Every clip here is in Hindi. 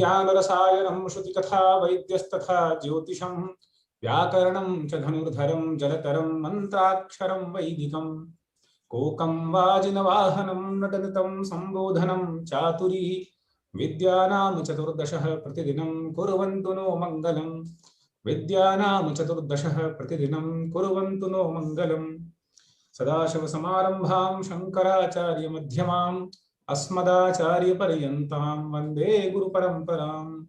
ज्ञानरसायनं श्रुतिकथा वैद्यस्तथा ज्योतिषं व्याकरणं च धनुर्धरं जलतरं मन्त्राक्षरं वैदिकं कोकं वाजिनवाहनं नटनतं सम्बोधनं चातुरी विद्यानां चतुर्दशः प्रतिदिनं कुर्वन्तु नो मङ्गलम् विद्यानां चतुर्दशः प्रतिदिनं कुर्वन्तु नो मङ्गलम् सदाशिवसमारम्भां शङ्कराचार्यमध्यमाम् अस्मदाचार्यपर्यन्तां वन्दे गुरुपरम्पराम्।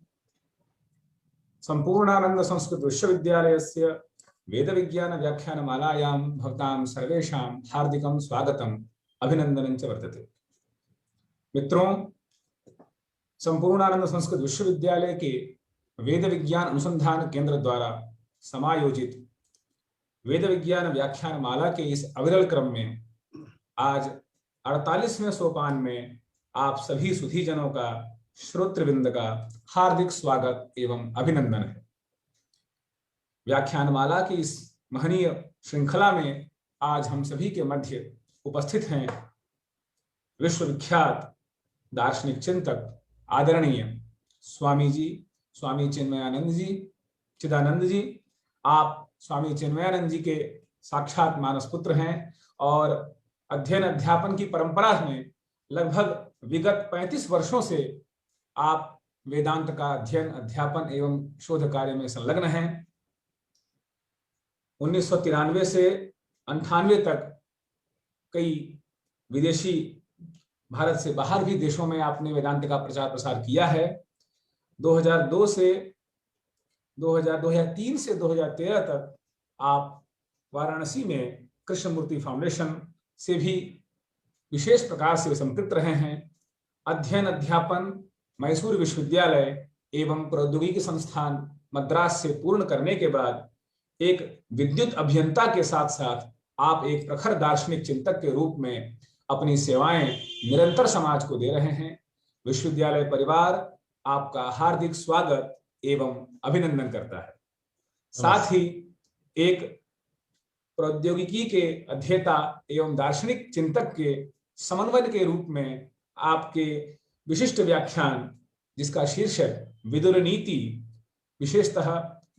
सम्पूर्णानंद संस्कृत विश्वविद्यालयस्य वेदविज्ञान व्याख्यानमालायां भवतां सर्वेषां हार्दिकं स्वागतम् अभिनन्दनं च वर्तते। मित्रों, संपूर्णानंद संस्कृत विश्वविद्यालय के वेद विज्ञान अनुसंधान केंद्र द्वारा समायोजित वेद विज्ञान व्याख्यान माला के इस अविरल क्रम में आज 48वें सोपान में आप सभी सुधीजनों का श्रोतृवृंद का हार्दिक स्वागत एवं अभिनंदन है। व्याख्यान माला की इस महनीय श्रृंखला में आज हम सभी के मध्य उपस्थित हैं विश्वविख्यात दार्शनिक चिंतक आदरणीय स्वामी जी, स्वामी चिन्मयानंद जी, चिदानंद जी। आप स्वामी चिन्मयानंद जी के साक्षात मानस पुत्र हैं और अध्ययन अध्यापन की परंपरा में लगभग विगत 35 वर्षों से आप वेदांत का अध्ययन अध्यापन एवं शोध कार्य में संलग्न हैं। 1993 से 98 तक कई विदेशी, भारत से बाहर भी देशों में आपने वेदांत का प्रचार प्रसार किया है। 2003 से 2013 तक आप वाराणसी में कृष्णमूर्ति फाउंडेशन से भी विशेष प्रकार से संपृक्त रहे हैं। अध्ययन अध्यापन मैसूर विश्वविद्यालय एवं प्रौद्योगिकी संस्थान मद्रास से पूर्ण करने के बाद एक विद्युत अभियंता के साथ साथ आप एक प्रखर दार्शनिक चिंतक के रूप में अपनी सेवाएं निरंतर समाज को दे रहे हैं। विश्वविद्यालय परिवार आपका हार्दिक स्वागत एवं अभिनंदन करता है। साथ ही एक प्रौद्योगिकी के अध्येता एवं दार्शनिक चिंतक के समन्वय के रूप में आपके विशिष्ट व्याख्यान, जिसका शीर्षक विदुर नीति, विशेषतः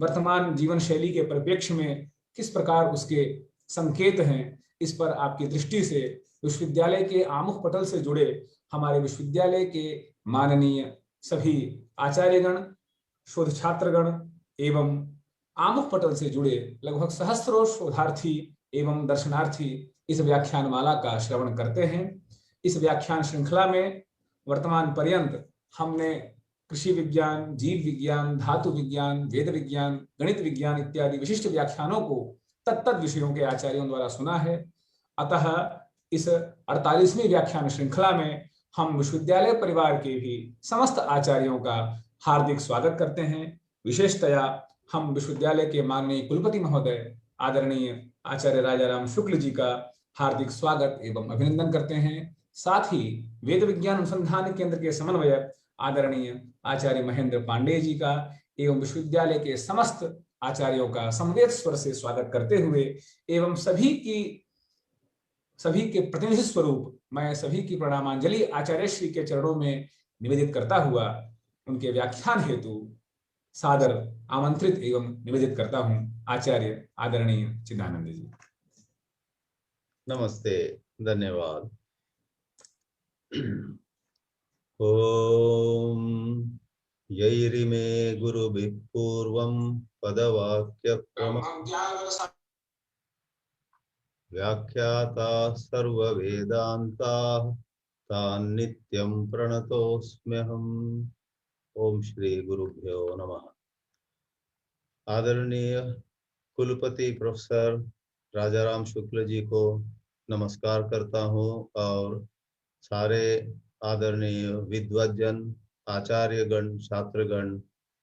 वर्तमान जीवन शैली के परिप्रेक्ष्य में किस प्रकार उसके संकेत हैं, इस पर आपकी दृष्टि से विश्वविद्यालय के आमुख पटल से जुड़े हमारे विश्वविद्यालय के माननीय सभी आचार्यगण, शोध छात्रगण एवं आमुख पटल से जुड़े लगभग सहस्त्रों शोधार्थी एवं दर्शनार्थी इस व्याख्यान माला का श्रवण करते हैं। इस व्याख्यान श्रृंखला में वर्तमान पर्यंत हमने कृषि विज्ञान, जीव विज्ञान, धातु विज्ञान, वेद विज्ञान, गणित विज्ञान इत्यादि विशिष्ट व्याख्यानों को तत्त विषयों के आचार्यों द्वारा सुना है। अतः इस 48वीं व्याख्यान श्रृंखला में हम विश्वविद्यालय परिवार के भी समस्त आचार्यों का हार्दिक स्वागत करते हैं। विशेषतया हम विश्वविद्यालय के माननीय कुलपति महोदय आदरणीय आचार्य राजाराम शुक्ल जी का हार्दिक स्वागत एवं अभिनंदन करते हैं। साथ ही वेद विज्ञान अनुसंधान केंद्र के समन्वयक आदरणीय आचार्य महेंद्र पांडे जी का एवं विश्वविद्यालय के समस्त आचार्यों का समवेत स्वर से स्वागत करते हुए एवं सभी के प्रतिनिधि स्वरूप मैं सभी की प्रणामांजलि आचार्य श्री के चरणों में निवेदित करता हुआ उनके व्याख्यान हेतु सादर आमंत्रित एवं निवेदित करता हूं आचार्य आदरणीय चिदानंद जी। नमस्ते, धन्यवाद। ओम यैरिमे गुरुभिः पूर्वं पदवाक्य व्याख्याता सर्ववेदान्ताः तान् नित्यं प्रणतोऽस्म्यहम्। ओम श्री गुरुभ्यो नमः। आदरणीय कुलपति प्रोफेसर राजाराम शुक्ल जी को नमस्कार करता हूँ और सारे आदरणीय विद्वज्जन, आचार्यगण, छात्रगण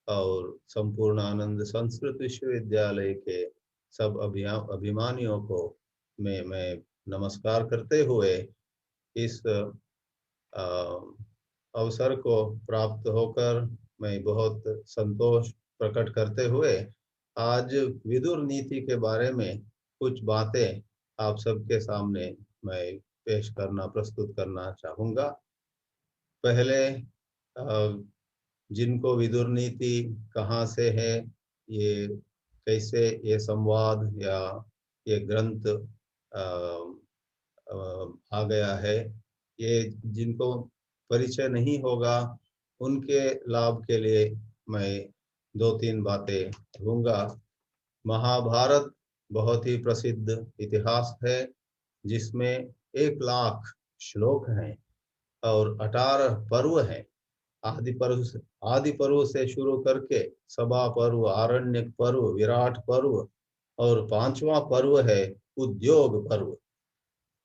और संपूर्ण आनंद संस्कृत विश्वविद्यालय के सब अभिमानियों को मैं नमस्कार करते हुए इस अवसर को प्राप्त होकर मैं बहुत संतोष प्रकट करते हुए आज विदुर नीति के बारे में कुछ बातें आप सबके सामने मैं प्रस्तुत करना चाहूँगा। पहले जिनको विदुर नीति कहाँ से है, ये कैसे ये संवाद या ये ग्रंथ आ, आ गया है, ये जिनको परिचय नहीं होगा उनके लाभ के लिए मैं दो तीन बातें कहूँगा। महाभारत बहुत ही प्रसिद्ध इतिहास है, जिसमें 1 लाख श्लोक हैं और 18 पर्व हैं। आदि पर्व से शुरू करके सभा पर्व, आरण्यक पर्व, विराट पर्व और 5वां पर्व है उद्योग पर्व।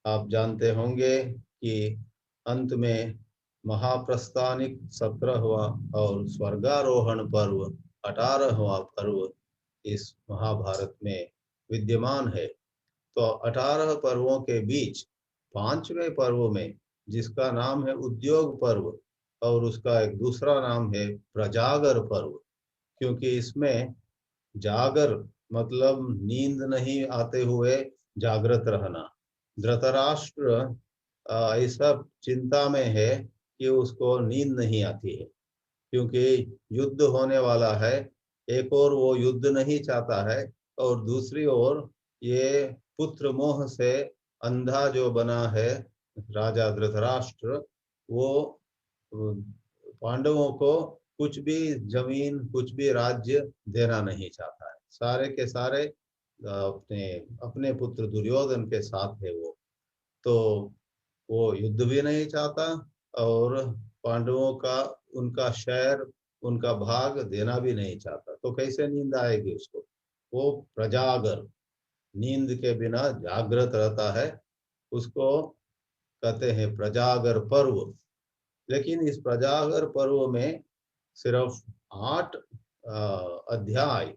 आप जानते होंगे कि अंत में महाप्रस्थानिक 17वां और स्वर्गारोहण पर्व 18वां पर्व इस महाभारत में विद्यमान है। तो 18 पर्वों के बीच 5वें पर्व में, जिसका नाम है उद्योग पर्व, और उसका एक दूसरा नाम है प्रजागर पर्व, क्योंकि इसमें जागर मतलब नींद नहीं आते हुए जागृत रहना। धृतराष्ट्र ऐसा चिंता में है कि उसको नींद नहीं आती है, क्योंकि युद्ध होने वाला है। एक और वो युद्ध नहीं चाहता है, और दूसरी ओर ये पुत्र मोह से अंधा जो बना है राजा धृतराष्ट्र, वो पांडवों को कुछ भी जमीन, कुछ भी राज्य देना नहीं चाहता है। सारे के सारे अपने अपने पुत्र दुर्योधन के साथ है वो। तो वो युद्ध भी नहीं चाहता और पांडवों का, उनका शहर, उनका भाग देना भी नहीं चाहता। तो कैसे नींद आएगी उसको? वो प्रजागर, नींद के बिना जागृत रहता है, उसको कहते हैं प्रजागर पर्व। लेकिन इस प्रजागर पर्व में सिर्फ 8 अध्याय,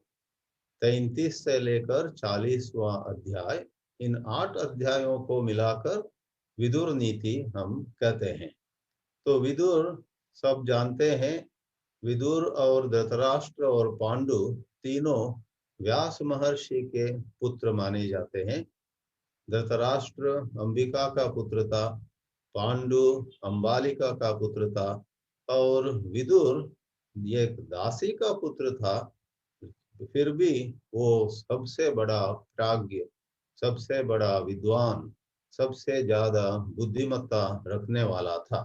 33 से लेकर 40वां अध्याय, इन 8 अध्यायों को मिलाकर विदुर नीति हम कहते हैं। तो विदुर सब जानते हैं। विदुर और धृतराष्ट्र और पांडु तीनों व्यास महर्षि के पुत्र माने जाते हैं। धृतराष्ट्र अंबिका का पुत्र था, पांडु अंबालिका का पुत्र था, और विदुर एक दासी का पुत्र था। फिर भी वो सबसे बड़ा प्राज्ञ, सबसे बड़ा विद्वान, सबसे ज्यादा बुद्धिमत्ता रखने वाला था।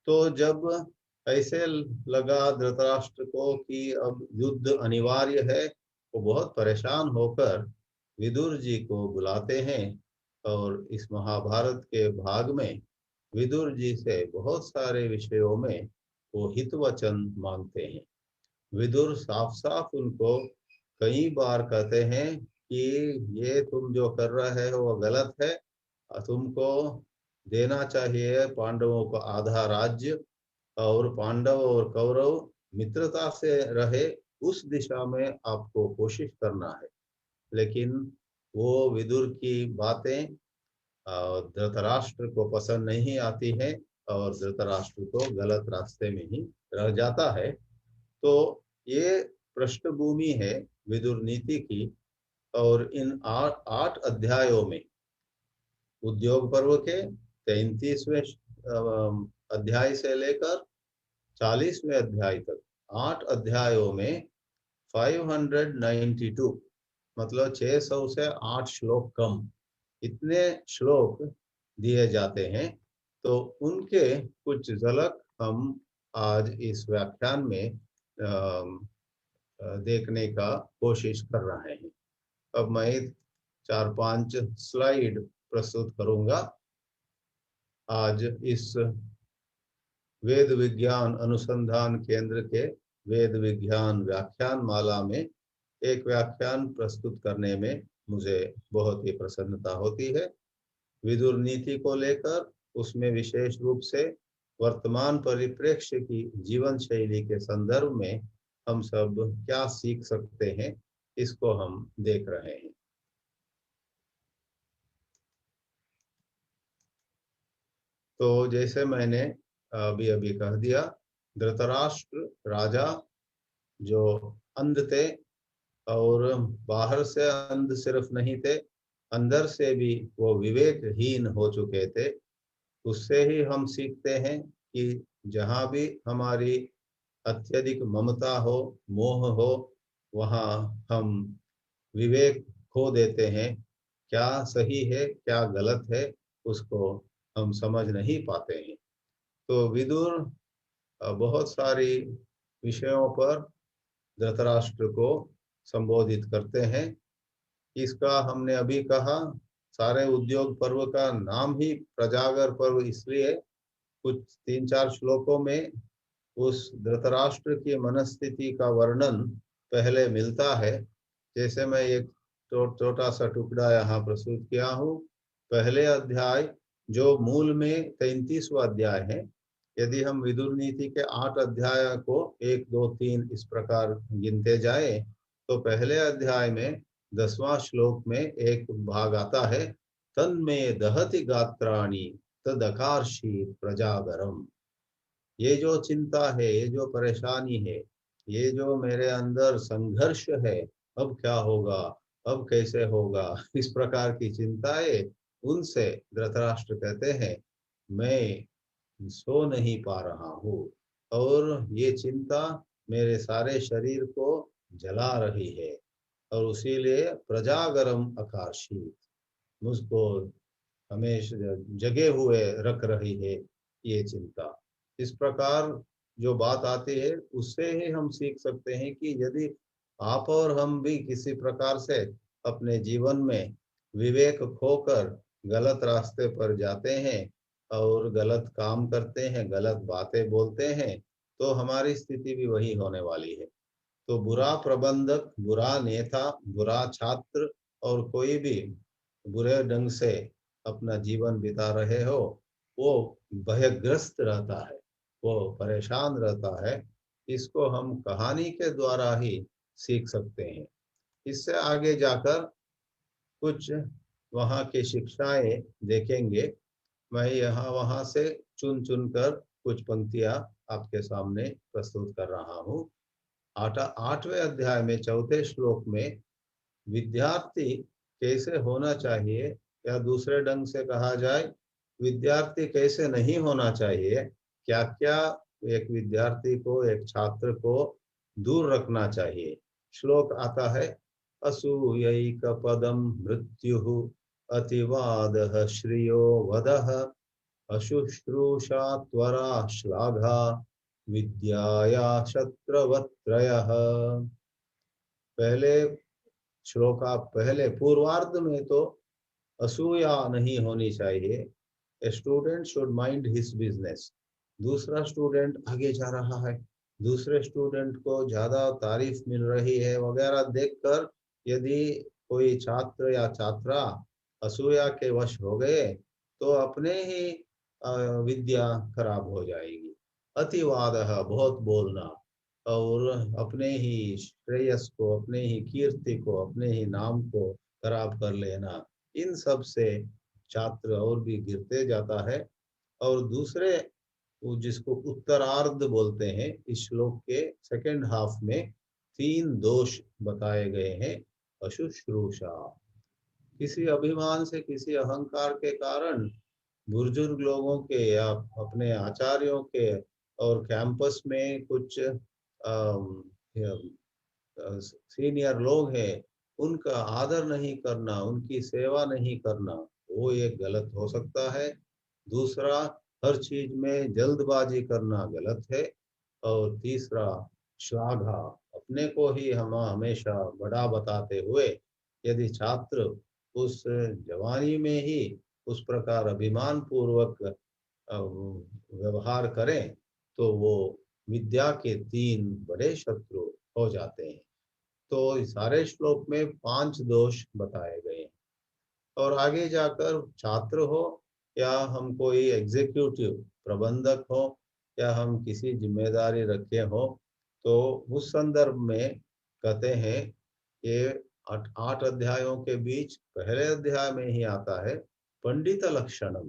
तो जब ऐसे लगा धृतराष्ट्र को कि अब युद्ध अनिवार्य है, वो बहुत परेशान होकर विदुर जी को बुलाते हैं और इस महाभारत के भाग में विदुर जी से बहुत सारे विषयों में वो हित वचन मांगते हैं। विदुर साफ साफ उनको कई बार कहते हैं कि ये तुम जो कर रहे हो वो गलत है, तुमको देना चाहिए पांडवों को आधा राज्य, और पांडव और कौरव मित्रता से रहे उस दिशा में आपको कोशिश करना है। लेकिन वो विदुर की बातें धृतराष्ट्र को पसंद नहीं आती है और धृतराष्ट्र को गलत रास्ते में ही रह जाता है। तो ये पृष्ठभूमि है विदुर नीति की। और इन 8 अध्यायों में उद्योग पर्व के 33वें अध्याय से लेकर 40वें अध्याय तक 8 अध्यायों में 592, मतलब 600 से 8 श्लोक कम, इतने श्लोक दिए जाते हैं। तो उनके कुछ झलक हम आज इस व्याख्यान में देखने का कोशिश कर रहे हैं। अब मैं 4-5 स्लाइड प्रस्तुत करूंगा। आज इस वेद विज्ञान अनुसंधान केंद्र के वेद विज्ञान व्याख्यान माला में एक व्याख्यान प्रस्तुत करने में मुझे बहुत ही प्रसन्नता होती है। विदुर नीति को लेकर उसमें विशेष रूप से वर्तमान परिप्रेक्ष्य की जीवन शैली के संदर्भ में हम सब क्या सीख सकते हैं, इसको हम देख रहे हैं। तो जैसे मैंने अभी अभी कह दिया, धृतराष्ट्र राजा जो अंध थे, और बाहर से अंध सिर्फ नहीं थे, अंदर से भी वो विवेकहीन हो चुके थे। उससे ही हम सीखते हैं कि जहाँ भी हमारी अत्यधिक ममता हो, मोह हो, वहाँ हम विवेक खो देते हैं। क्या सही है क्या गलत है, उसको हम समझ नहीं पाते हैं। तो विदुर बहुत सारी विषयों पर धृतराष्ट्र को संबोधित करते हैं। इसका हमने अभी कहा, सारे उद्योग पर्व का नाम ही प्रजागर पर्व इसलिए कुछ 3-4 श्लोकों में उस धृतराष्ट्र की मनस्थिति का वर्णन पहले मिलता है। जैसे मैं एक छोटा सा टुकड़ा यहाँ प्रस्तुत किया हूँ। पहले अध्याय जो मूल में 33वां अध्याय है, यदि हम विदुर नीति के 8 अध्याय को 1, 2, 3 इस प्रकार गिनते जाए, तो पहले अध्याय में 10वां श्लोक में एक भाग आता है, तन्मे दहति गात्राणि तदकार्षि प्रजागरम। ये जो चिंता है, ये जो परेशानी है, ये जो मेरे अंदर संघर्ष है, अब क्या होगा, अब कैसे होगा, इस प्रकार की चिंताएं, उनसे धृतराष्ट्र कहते हैं मैं सो नहीं पा रहा हूँ, और ये चिंता मेरे सारे शरीर को जला रही है, और उसीलिए प्रजागरम आकर्षित, मुझको हमेशा जगे हुए रख रही है ये चिंता। इस प्रकार जो बात आती है उससे ही हम सीख सकते हैं कि यदि आप और हम भी किसी प्रकार से अपने जीवन में विवेक खोकर गलत रास्ते पर जाते हैं और गलत काम करते हैं, गलत बातें बोलते हैं, तो हमारी स्थिति भी वही होने वाली है। तो बुरा प्रबंधक, बुरा नेता, बुरा छात्र और कोई भी बुरे ढंग से अपना जीवन बिता रहे हो, वो भयग्रस्त रहता है, वो परेशान रहता है। इसको हम कहानी के द्वारा ही सीख सकते हैं। इससे आगे जाकर कुछ वहाँ की शिक्षाएं देखेंगे। मैं यहाँ वहाँ से चुन चुन कर कुछ पंक्तियाँ आपके सामने प्रस्तुत कर रहा हूँ। 8वें अध्याय में 4थे श्लोक में विद्यार्थी कैसे होना चाहिए, या दूसरे ढंग से कहा जाए विद्यार्थी कैसे नहीं होना चाहिए, क्या क्या एक विद्यार्थी को, एक छात्र को दूर रखना चाहिए। श्लोक आता है, असूयैक पदम मृत्यु अतिवादः श्रियो वदः अशुश्रूषा त्वरा श्लाघा विद्याया शत्रवत्रयः। पहले श्लोक आप पहले पूर्वार्ध में तो असूया नहीं होनी चाहिए, a student should mind his business. दूसरा स्टूडेंट आगे जा रहा है, दूसरे स्टूडेंट को ज्यादा तारीफ मिल रही है वगैरह देखकर यदि कोई छात्र या छात्रा असूया के वश हो गए तो अपने ही विद्या खराब हो जाएगी। अतिवाद, बहुत बोलना, और अपने ही श्रेयस को, अपने ही कीर्ति को, अपने ही नाम को खराब कर लेना, इन सब से छात्र और भी गिरते जाता है। और दूसरे जिसको उत्तरार्ध बोलते हैं, इस श्लोक के सेकंड हाफ में 3 दोष बताए गए हैं। अशुश्रूषा, किसी अभिमान से, किसी अहंकार के कारण बुजुर्ग लोगों के या अपने आचार्यों के और कैंपस में कुछ सीनियर लोग हैं, उनका आदर नहीं करना, उनकी सेवा नहीं करना, वो एक गलत हो सकता है। दूसरा, हर चीज में जल्दबाजी करना गलत है। और तीसरा, श्लाघा, अपने को ही हम हमेशा बड़ा बताते हुए यदि छात्र उस जवानी में ही उस प्रकार अभिमान पूर्वक व्यवहार करें तो वो विद्या के 3 बड़े शत्रु हो जाते हैं। तो इस सारे श्लोक में 5 दोष बताए गए हैं। और आगे जाकर छात्र हो या हम कोई एग्जीक्यूटिव प्रबंधक हो या हम किसी जिम्मेदारी रखे हो, तो उस संदर्भ में कहते हैं ये 8 अध्यायों के बीच पहले अध्याय में ही आता है, पंडित लक्षणम।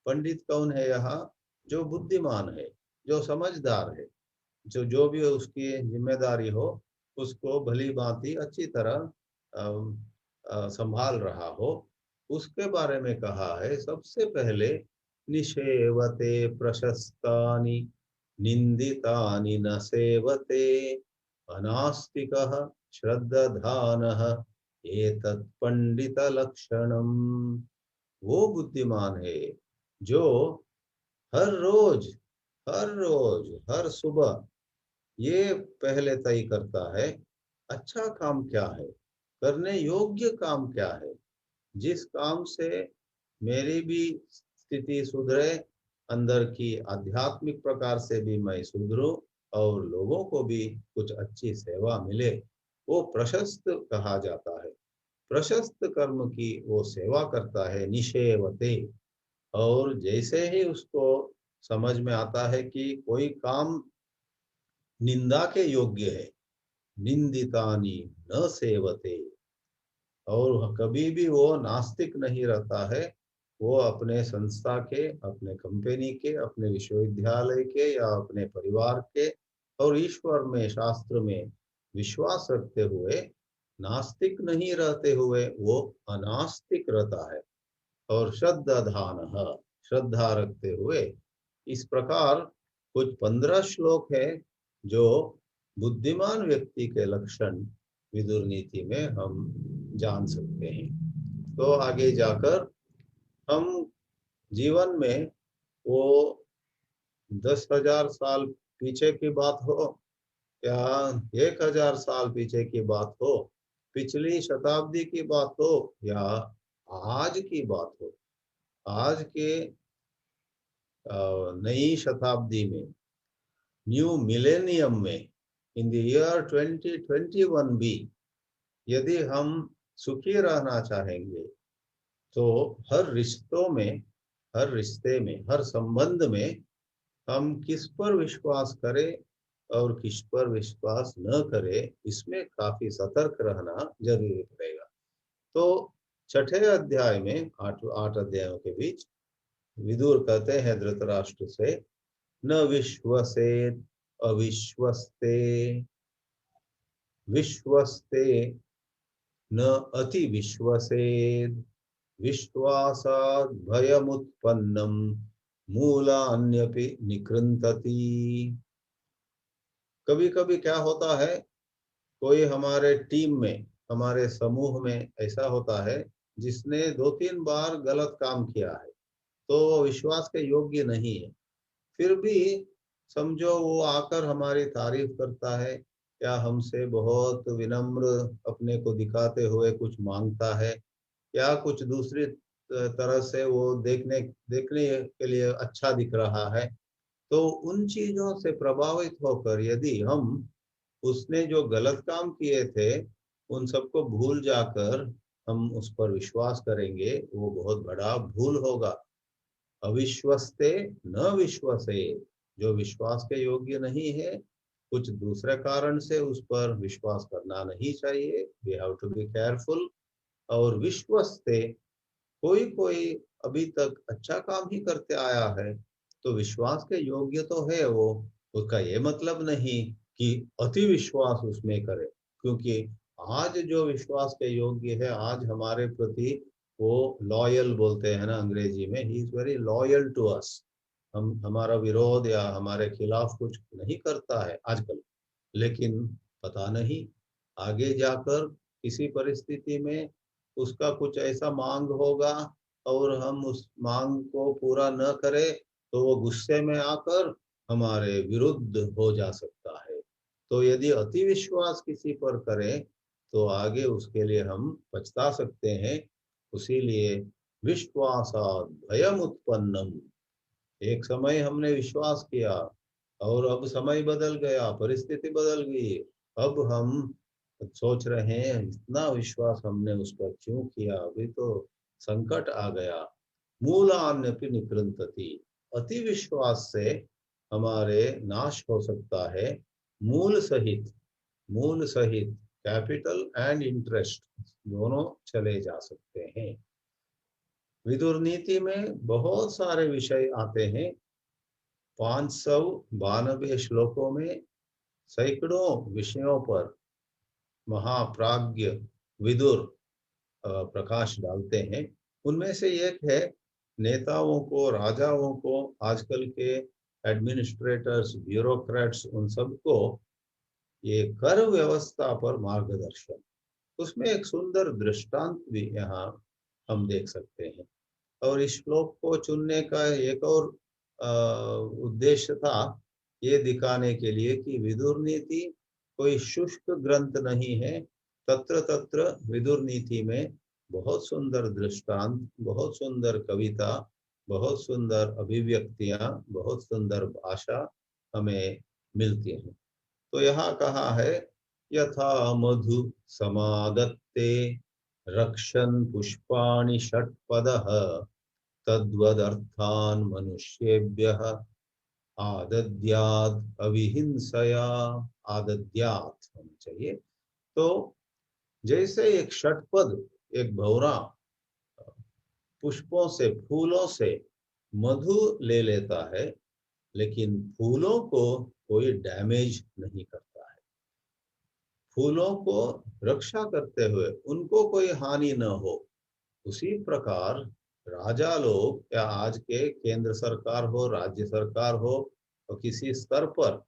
पंडित कौन है यहाँ? जो बुद्धिमान है, जो समझदार है, जो जो भी उसकी जिम्मेदारी हो उसको भली भांति अच्छी तरह संभाल रहा हो, उसके बारे में कहा है। सबसे पहले निषेवते प्रशस्तानि, निंदितानि न सेवते अनास्तिकः श्रद्धानः एतत् पंडित लक्षणम। वो बुद्धिमान है जो हर रोज हर सुबह ये पहले तय करता है अच्छा काम क्या है, करने योग्य काम क्या है, जिस काम से मेरी भी स्थिति सुधरे, अंदर की आध्यात्मिक प्रकार से भी मैं सुधरूं और लोगों को भी कुछ अच्छी सेवा मिले, वो प्रशस्त कहा जाता है। प्रशस्त कर्म की वो सेवा करता है, निषेवते। और जैसे ही उसको समझ में आता है कि कोई काम निंदा के योग्य है, निंदितानी न सेवते, और कभी भी वो नास्तिक नहीं रहता है। वो अपने संस्था के, अपने कंपनी के, अपने विश्वविद्यालय के या अपने परिवार के और ईश्वर में, शास्त्र में विश्वास रखते हुए, नास्तिक नहीं रहते हुए वो अनास्तिक रहता है। और श्रद्धाधान, श्रद्धा रखते हुए। इस प्रकार कुछ 15 श्लोक है जो बुद्धिमान व्यक्ति के लक्षण विदुर नीति में हम जान सकते हैं। तो आगे जाकर हम जीवन में वो 10,000 साल पीछे की बात हो या 1,000 साल पीछे की बात हो, पिछली शताब्दी की बात हो या आज की बात हो, आज के नई शताब्दी में, न्यू मिलेनियम में, इन द ईयर 2021 भी यदि हम सुखी रहना चाहेंगे तो हर रिश्तों में, हर रिश्ते में, हर संबंध में हम किस पर विश्वास करें और किस पर विश्वास न करें, इसमें काफी सतर्क रहना जरूरी पड़ेगा। तो छठे अध्याय में, आठ अध्यायों के बीच विदुर कहते हैं धृतराष्ट्र से, न विश्वसेत अविश्वस्ते, विश्वस्ते न अति विश्वसेद, विश्वासात् भयमुत्पन्नम मूलान्यपि निकृन्तति। कभी कभी क्या होता है, कोई हमारे टीम में, हमारे समूह में ऐसा होता है जिसने 2-3 बार गलत काम किया है, तो वो विश्वास के योग्य नहीं है। फिर भी समझो वो आकर हमारी तारीफ करता है या हमसे बहुत विनम्र अपने को दिखाते हुए कुछ मांगता है या कुछ दूसरी तरह से वो देखने देखने के लिए अच्छा दिख रहा है, तो उन चीजों से प्रभावित होकर यदि हम उसने जो गलत काम किए थे उन सबको भूल जाकर हम उस पर विश्वास करेंगे, वो बहुत बड़ा भूल होगा। अविश्वस्ते न विश्वसे, जो विश्वास के योग्य नहीं है, कुछ दूसरे कारण से उस पर विश्वास करना नहीं चाहिए। We have to be careful. और विश्वस्ते, कोई कोई अभी तक अच्छा काम ही करते आया है तो विश्वास के योग्य तो है वो, उसका ये मतलब नहीं कि अति विश्वास उसमें करे, क्योंकि आज जो विश्वास के योग्य है, आज हमारे प्रति वो लॉयल बोलते हैं ना अंग्रेजी में, he is very loyal to us. हम हमारा विरोध या हमारे खिलाफ कुछ नहीं करता है आजकल, लेकिन पता नहीं आगे जाकर किसी परिस्थिति में उसका कुछ ऐसा मांग होगा और हम उस मांग को पूरा न करें तो वो गुस्से में आकर हमारे विरुद्ध हो जा सकता है। तो यदि अति विश्वास किसी पर करें तो आगे उसके लिए हम पछता सकते हैं। उसीलिए विश्वासात् भयम उत्पन्नम, एक समय हमने विश्वास किया और अब समय बदल गया, परिस्थिति बदल गई, अब हम सोच रहे हैं इतना विश्वास हमने उस पर क्यों किया, अभी तो संकट आ गया। मूलान्यपि निकृन्तति, अति विश्वास से हमारे नाश हो सकता है। मूल सहित, मूल सहित कैपिटल एंड इंटरेस्ट दोनों चले जा सकते हैं। विदुर नीति में बहुत सारे विषय आते हैं। 592 श्लोकों में सैकड़ों विषयों पर महाप्राज्ञ विदुर प्रकाश डालते हैं। उनमें से एक है नेताओं को, राजाओं को, आजकल के एडमिनिस्ट्रेटर्स, ब्यूरोक्रेट्स, उन सबको ये कर व्यवस्था पर मार्गदर्शन, उसमें एक सुंदर दृष्टांत भी यहाँ हम देख सकते हैं। और इस श्लोक को चुनने का एक और उद्देश्य था, ये दिखाने के लिए कि विदुर नीति कोई शुष्क ग्रंथ नहीं है। तत्र तत्र विदुर नीति में बहुत सुंदर दृष्टांत, बहुत सुंदर कविता, बहुत सुंदर अभिव्यक्तियां, बहुत सुंदर भाषा हमें मिलती हैं। तो यहाँ कहा है, यथा मधु समादत्ते रक्षन् पुष्पाणि षट्पदः तद्वदर्थान् मनुष्येभ्यः आदद्यात् अविहिंसया। आदद्यात् होना चाहिए। तो जैसे एक षटपद, एक भौरा पुष्पों से, फूलों से मधु ले लेता है, लेकिन फूलों को कोई डैमेज नहीं करता है, फूलों को रक्षा करते हुए उनको कोई हानि न हो, उसी प्रकार राजा लोग या आज के केंद्र सरकार हो, राज्य सरकार हो, तो किसी स्तर पर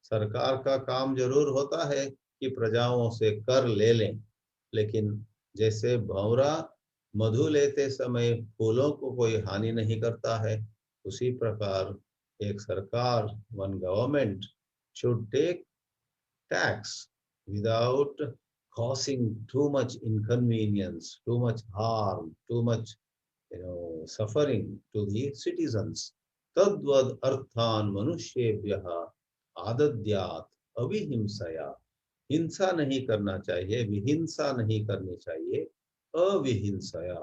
सरकार का काम जरूर होता है कि प्रजाओं से कर ले लें, लेकिन जैसे भंवरा मधु लेते समय फूलों को कोई हानि नहीं करता है, उसी प्रकार एक सरकार, one government should take tax without causing too much inconvenience, too much harm, too much suffering to the citizens. तद्वद अर्थान मनुष्येभ्यः आदद्यात् अविहिंसया। हिंसा नहीं करना चाहिए, विहिंसा नहीं करनी चाहिए, अविहिंसया।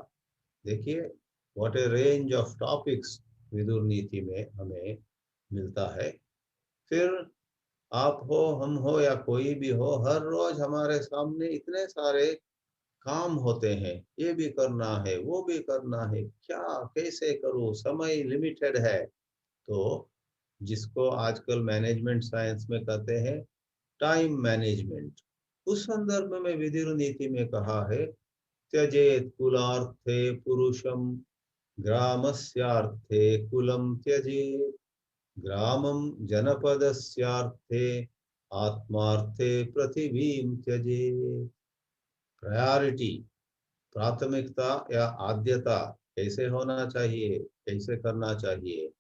देखिए what a range of topics Vidur Niti में हमें मिलता है। फिर आप हो, हम हो या कोई भी हो, हर रोज हमारे सामने इतने सारे काम होते हैं, ये भी करना है, वो भी करना है, क्या कैसे करूं, समय लिमिटेड है। तो जिसको आजकल मैनेजमेंट साइंस में कहते हैं टाइम मैनेजमेंट, उस संदर्भ में विदुर नीति में कहा है, त्यजेत कुलार्थे पुरुषम ग्रामस्यार्थे कुलम त्यजेत, ग्रामं जनपदस्यार्थे आत्मार्थे पृथिवीं त्यजेत। प्रायोरिटी, प्राथमिकता या आद्यता कैसे होना चाहिए, कैसे करना चाहिए।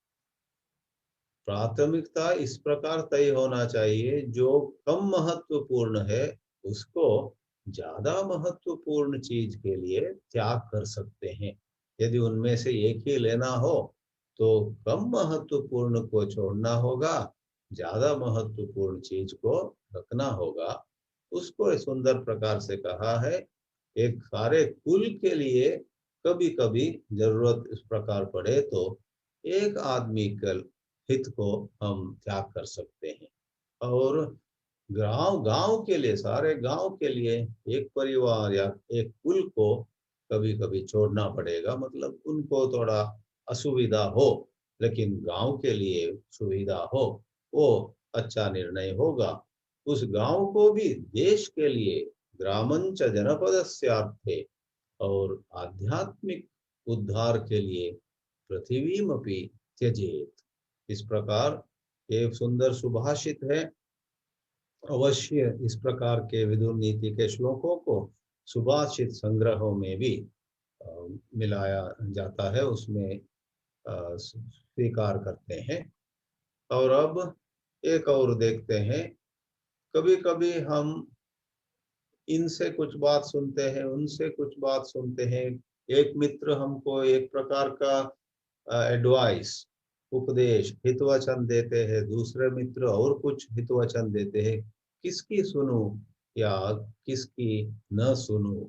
प्राथमिकता इस प्रकार तय होना चाहिए, जो कम महत्वपूर्ण है उसको ज्यादा महत्वपूर्ण चीज के लिए त्याग कर सकते हैं। यदि उनमें से एक ही लेना हो तो कम महत्वपूर्ण को छोड़ना होगा, ज्यादा महत्वपूर्ण चीज को रखना होगा। उसको सुंदर प्रकार से कहा है, एक सारे कुल के लिए कभी कभी जरूरत इस प्रकार पड़े तो एक आदमी के हित को हम त्याग कर सकते हैं, और गांव गांव के लिए, सारे गांव के लिए, एक परिवार या एक कुल को कभी कभी छोड़ना पड़ेगा, मतलब उनको थोड़ा असुविधा हो, लेकिन गांव के लिए सुविधा हो, वो अच्छा निर्णय होगा। उस गांव को भी देश के लिए, ग्रामंच जनपदस्यार्थे, और आध्यात्मिक उद्धार के लिए पृथ्वीमपि त्यजेत। इस प्रकार एक सुंदर सुभाषित है। अवश्य इस प्रकार के विदुर नीति के श्लोकों को सुभाषित संग्रहों में भी मिलाया जाता है, उसमें स्वीकार करते हैं। और अब एक और देखते हैं, कभी कभी हम इनसे कुछ बात सुनते हैं, उनसे कुछ बात सुनते हैं। एक मित्र हमको एक प्रकार का एडवाइस, उपदेश, हितवचन देते हैं, दूसरे मित्र और कुछ हितवचन देते हैं। किसकी सुनूं या किसकी न सुनूं?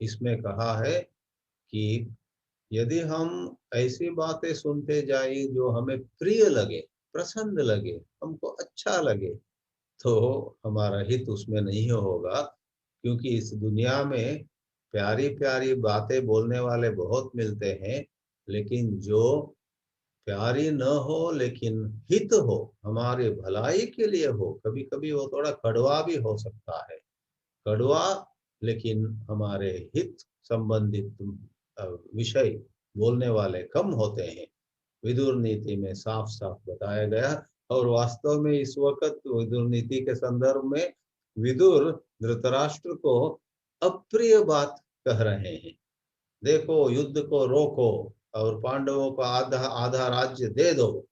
इसमें कहा है कि यदि हम ऐसी बातें सुनते जाए जो हमें प्रिय लगे, पसंद लगे, हमको अच्छा लगे, तो हमारा हित उसमें नहीं होगा। क्योंकि इस दुनिया में प्यारी प्यारी बातें बोलने वाले बहुत मिलते हैं, लेकिन जो प्यारी न हो लेकिन हित हो, हमारे भलाई के लिए हो, कभी कभी वो थोड़ा कड़वा भी हो सकता है, कड़वा, लेकिन हमारे हित संबंधित विषय बोलने वाले कम होते हैं। विदुर नीति में साफ साफ बताया गया। और वास्तव में इस वक्त विदुर नीति के संदर्भ में विदुर धृतराष्ट्र को अप्रिय बात कह रहे हैं। देखो, युद्ध को रोको और पांडवों को आधा आधा राज्य दे दो,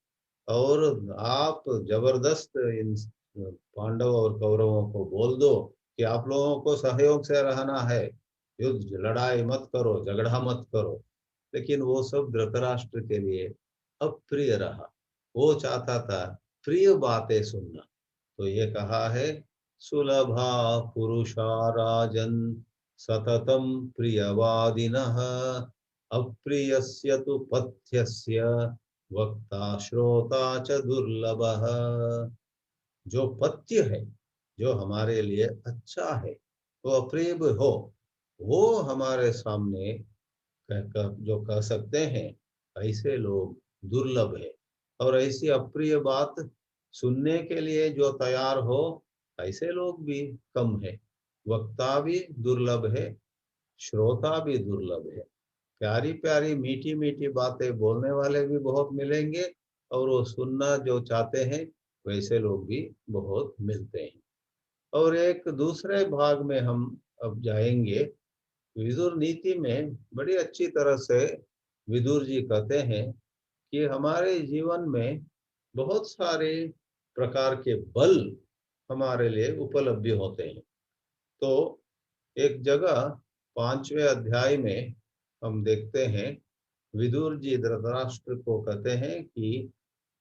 और आप जबरदस्त इन पांडव और कौरवों को बोल दो कि आप लोगों को सहयोग से रहना है, युद्ध लड़ाई मत करो, झगड़ा मत करो। लेकिन वो सब धृतराष्ट्र के लिए अप्रिय रहा। वो चाहता था प्रिय बातें सुनना। तो ये कहा है, सुलभा पुरुषा राजन सततम प्रियवादिनः अप्रियस्य तु पथ्यस्य वक्ता श्रोता च दुर्लभः। जो पथ्य है, जो हमारे लिए अच्छा है, वो अप्रिय हो, वो हमारे सामने कहकर जो कह सकते हैं, ऐसे लोग दुर्लभ है। और ऐसी अप्रिय बात सुनने के लिए जो तैयार हो, ऐसे लोग भी कम है। वक्ता भी दुर्लभ है, श्रोता भी दुर्लभ है। प्यारी प्यारी मीठी मीठी बातें बोलने वाले भी बहुत मिलेंगे, और वो सुनना जो चाहते हैं वैसे लोग भी बहुत मिलते हैं। और एक दूसरे भाग में हम अब जाएंगे। विदुर नीति में बड़ी अच्छी तरह से विदुर जी कहते हैं कि हमारे जीवन में बहुत सारे प्रकार के बल हमारे लिए उपलब्ध होते हैं। तो एक जगह 5वें अध्याय में हम देखते हैं, विदुर जी धृतराष्ट्र को कहते हैं कि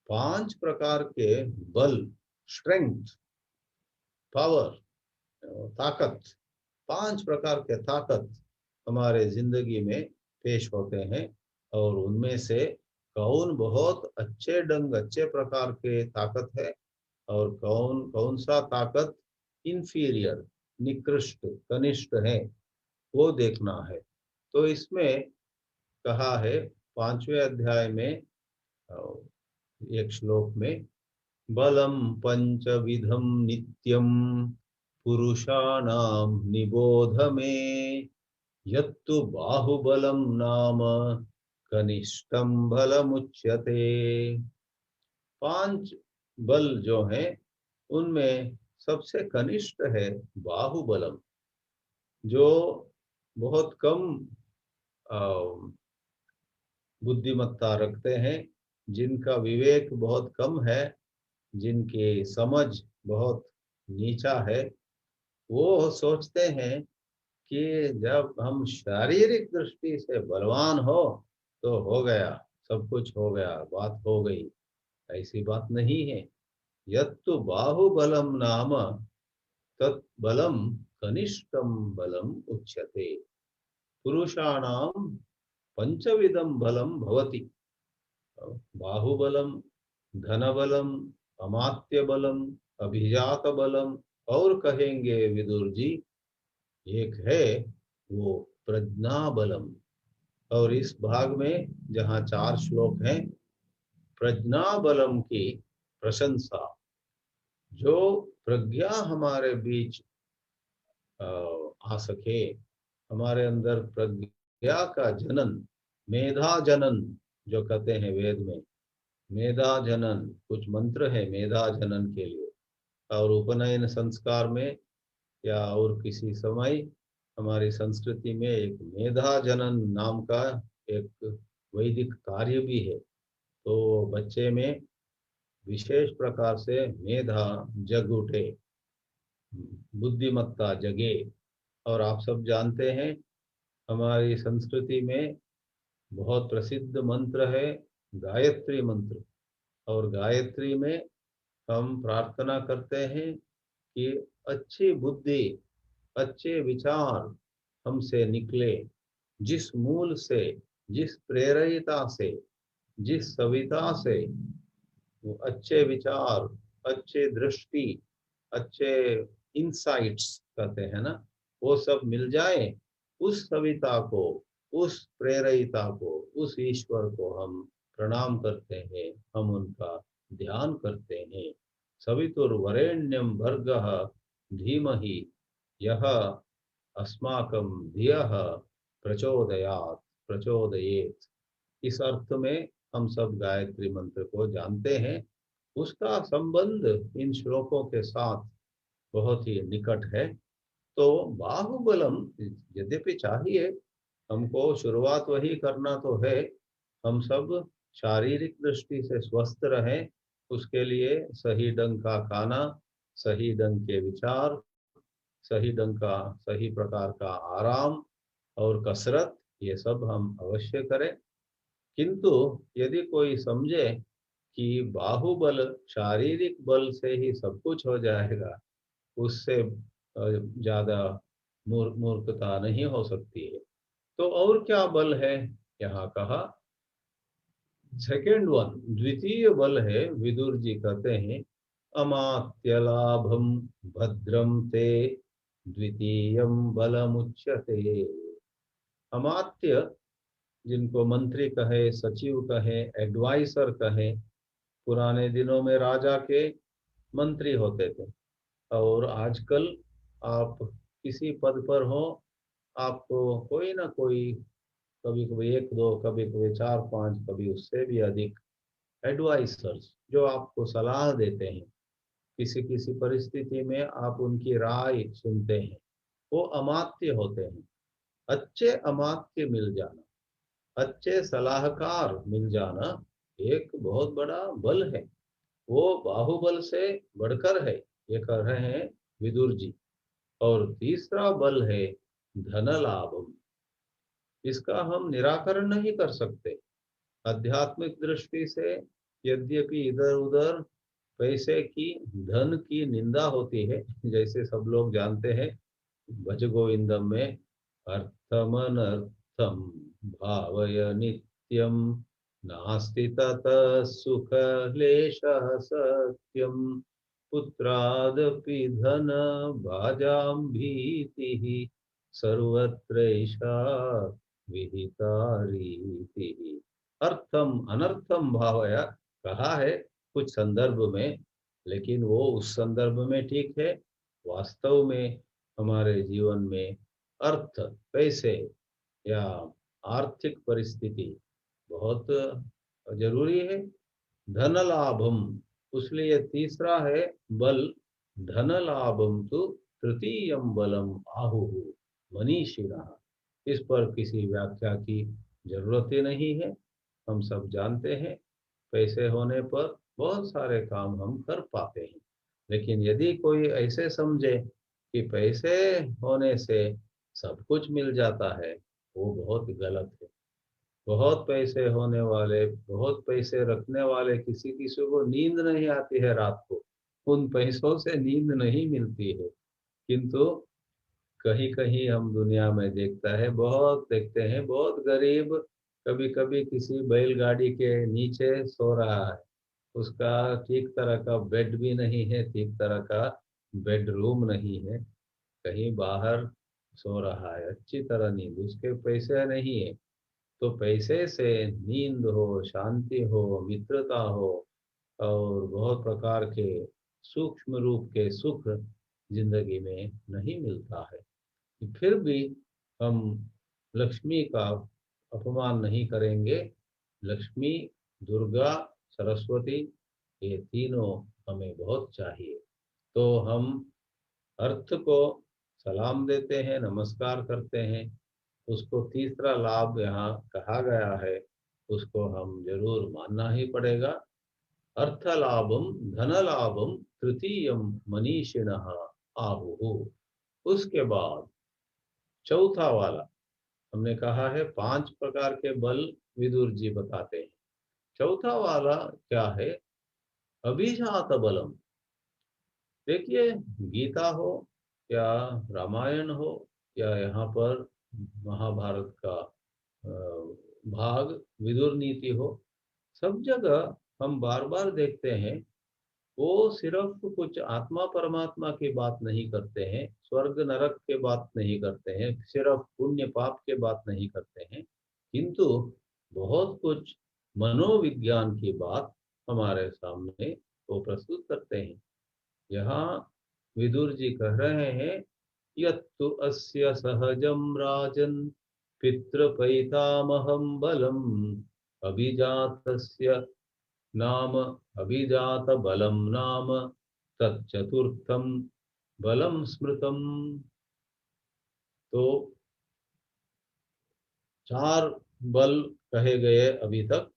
5 प्रकार के बल, स्ट्रेंथ, पावर, ताकत, 5 प्रकार के ताकत हमारे जिंदगी में पेश होते हैं। और उनमें से कौन बहुत अच्छे ढंग, अच्छे प्रकार के ताकत है, और कौन कौन सा ताकत इंफीरियर, निकृष्ट, कनिष्ठ है, वो देखना है। तो इसमें कहा है 5वें अध्याय में एक श्लोक में, बलम पंचविधम नित्यम पुरुषाणां निबोध में यत्तु बाहुबलम नाम कनिष्ठम बलमुच्यते। 5 बल जो हैं उनमें सबसे कनिष्ठ है बाहुबलम, जो बहुत कम बुद्धिमत्ता रखते हैं, जिनका विवेक बहुत कम है, जिनकी समझ बहुत नीचा है। वो सोचते हैं कि जब हम शारीरिक दृष्टि से बलवान तो हो गया, सब कुछ हो गया, बात हो गई। ऐसी बात नहीं है। यत्तु बाहुबलम नाम तत् बलम कनिष्ठम बलम उच्यते। पुरुषाणां पंचविधम बलम भवति। बाहुबलम, धनबलम, अमात्य बलम, अभिजात बलम, और कहेंगे विदुर जी एक है वो प्रज्ञा बलम। और इस भाग में जहाँ 4 श्लोक हैं, प्रज्ञा बलम की प्रशंसा, जो प्रज्ञा हमारे बीच आ सके, हमारे अंदर प्रज्ञा का जनन, मेधा जनन जो कहते हैं वेद में, मेधा जनन, कुछ मंत्र है मेधा जनन के लिए। और उपनयन संस्कार में या और किसी समय हमारी संस्कृति में एक मेधा जनन नाम का एक वैदिक कार्य भी है। तो बच्चे में विशेष प्रकार से मेधा जग उठे, बुद्धिमत्ता जगे। और आप सब जानते हैं, हमारी संस्कृति में बहुत प्रसिद्ध मंत्र है गायत्री मंत्र। और गायत्री में हम प्रार्थना करते हैं कि अच्छी बुद्धि, अच्छे विचार हमसे निकले, जिस मूल से, जिस प्रेरणा से, जिस सविता से वो अच्छे विचार, अच्छे दृष्टि, अच्छे इंसाइट्स कहते हैं ना, वो सब मिल जाए, उस सविता को, उस प्रेरणा को, उस ईश्वर को हम प्रणाम करते हैं, हम उनका ध्यान करते हैं। सवितुर्वरेण्यं भर्गः धीमहि यह अस्माकं धियः प्रचोदयात् प्रचोदयेत्। इस अर्थ में हम सब गायत्री मंत्र को जानते हैं। उसका संबंध इन श्लोकों के साथ बहुत ही निकट है। तो बाहुबलम, यद्यपि चाहिए हमको शुरुआत वही करना तो है, हम सब शारीरिक दृष्टि से स्वस्थ रहें, उसके लिए सही ढंग का खाना, सही ढंग के विचार, सही ढंग का, सही प्रकार का आराम और कसरत, ये सब हम अवश्य करें। किंतु यदि कोई समझे कि बाहुबल शारीरिक बल से ही सब कुछ हो जाएगा, उससे ज्यादा मूर्खता नहीं हो सकती है। तो और क्या बल है यहाँ कहा? सेकेंड वन, द्वितीय बल है, विदुर जी कहते हैं, अमात्य लाभम भद्रम ते द्वितीयम बलमुच्यते। अमात्य, जिनको मंत्री कहे, सचिव कहे, एडवाइसर कहे, पुराने दिनों में राजा के मंत्री होते थे। और आजकल आप किसी पद पर हो, आपको कोई ना कोई, कभी कभी एक दो, कभी कभी चार पांच, कभी उससे भी अधिक एडवाइसर्स जो आपको सलाह देते हैं, किसी किसी परिस्थिति में आप उनकी राय सुनते हैं, वो अमात्य होते हैं। अच्छे अमात्य मिल जाना, अच्छे सलाहकार मिल जाना एक बहुत बड़ा बल है। वो बाहुबल से बढ़कर है, ये कह रहे हैं विदुर जी। और तीसरा बल है धन लाभ। इसका हम निराकरण नहीं कर सकते। आध्यात्मिक दृष्टि से यद्यपि इधर उधर पैसे की, धन की निंदा होती है, जैसे सब लोग जानते हैं भज गोविंदम में, अर्थमनर्थम भावय नित्यम नास्ति ततः सुख क्लेशः सत्यम पुत्रादपि धन भाजाम भीतिः सर्वत्रैषा विहिता रीतिः। अर्थम अनर्थम भावय कहा है कुछ संदर्भ में, लेकिन वो उस संदर्भ में ठीक है। वास्तव में हमारे जीवन में अर्थ, पैसे या आर्थिक परिस्थिति बहुत जरूरी है। धन लाभम, उसलिए तीसरा है बल, धन लाभम तो तृतीयम बलम आहु मनीषिणः। इस पर किसी व्याख्या की जरूरत ही नहीं है। हम सब जानते हैं पैसे होने पर बहुत सारे काम हम कर पाते हैं। लेकिन यदि कोई ऐसे समझे कि पैसे होने से सब कुछ मिल जाता है, वो बहुत गलत है। बहुत पैसे होने वाले, बहुत पैसे रखने वाले, किसी किसी को नींद नहीं आती है रात को, उन पैसों से नींद नहीं मिलती है। किंतु कहीं कहीं हम दुनिया में देखते हैं बहुत गरीब कभी कभी किसी बैलगाड़ी के नीचे सो रहा है। उसका ठीक तरह का बेड भी नहीं है, ठीक तरह का बेडरूम नहीं है, कहीं बाहर सो रहा है, अच्छी तरह नींद, उसके पैसे नहीं है। तो पैसे से नींद हो, शांति हो, मित्रता हो और बहुत प्रकार के सूक्ष्म रूप के सुख जिंदगी में नहीं मिलता है। फिर भी हम लक्ष्मी का अपमान नहीं करेंगे। लक्ष्मी, दुर्गा, सरस्वती, ये तीनों हमें बहुत चाहिए। तो हम अर्थ को सलाम देते हैं, नमस्कार करते हैं। उसको तीसरा लाभ यहाँ कहा गया है, उसको हम जरूर मानना ही पड़ेगा। अर्थ लाभम धन लाभम तृतीयम मनीषिणः आहुः। उसके बाद चौथा वाला, हमने कहा है 5 प्रकार के बल विदुर जी बताते हैं। चौथा वाला क्या है? अभिजात बलम। देखिए, गीता हो या रामायण हो या यहाँ पर महाभारत का भाग विदुर नीति हो, सब जगह हम बार बार देखते हैं वो सिर्फ कुछ आत्मा परमात्मा की बात नहीं करते हैं, स्वर्ग नरक के बात नहीं करते हैं, सिर्फ पुण्य पाप के बात नहीं करते हैं, किंतु बहुत कुछ मनोविज्ञान की बात हमारे सामने वो प्रस्तुत करते हैं। यहाँ विदुर जी कह रहे हैं, यत्तु अस्य सहजम राजन पितृपैतामहं बलम अभिजातस्य नाम अभिजात बलम नाम तच्चतुर्थम बलम स्मृतम। तो 4 बल कहे गए अभी तक,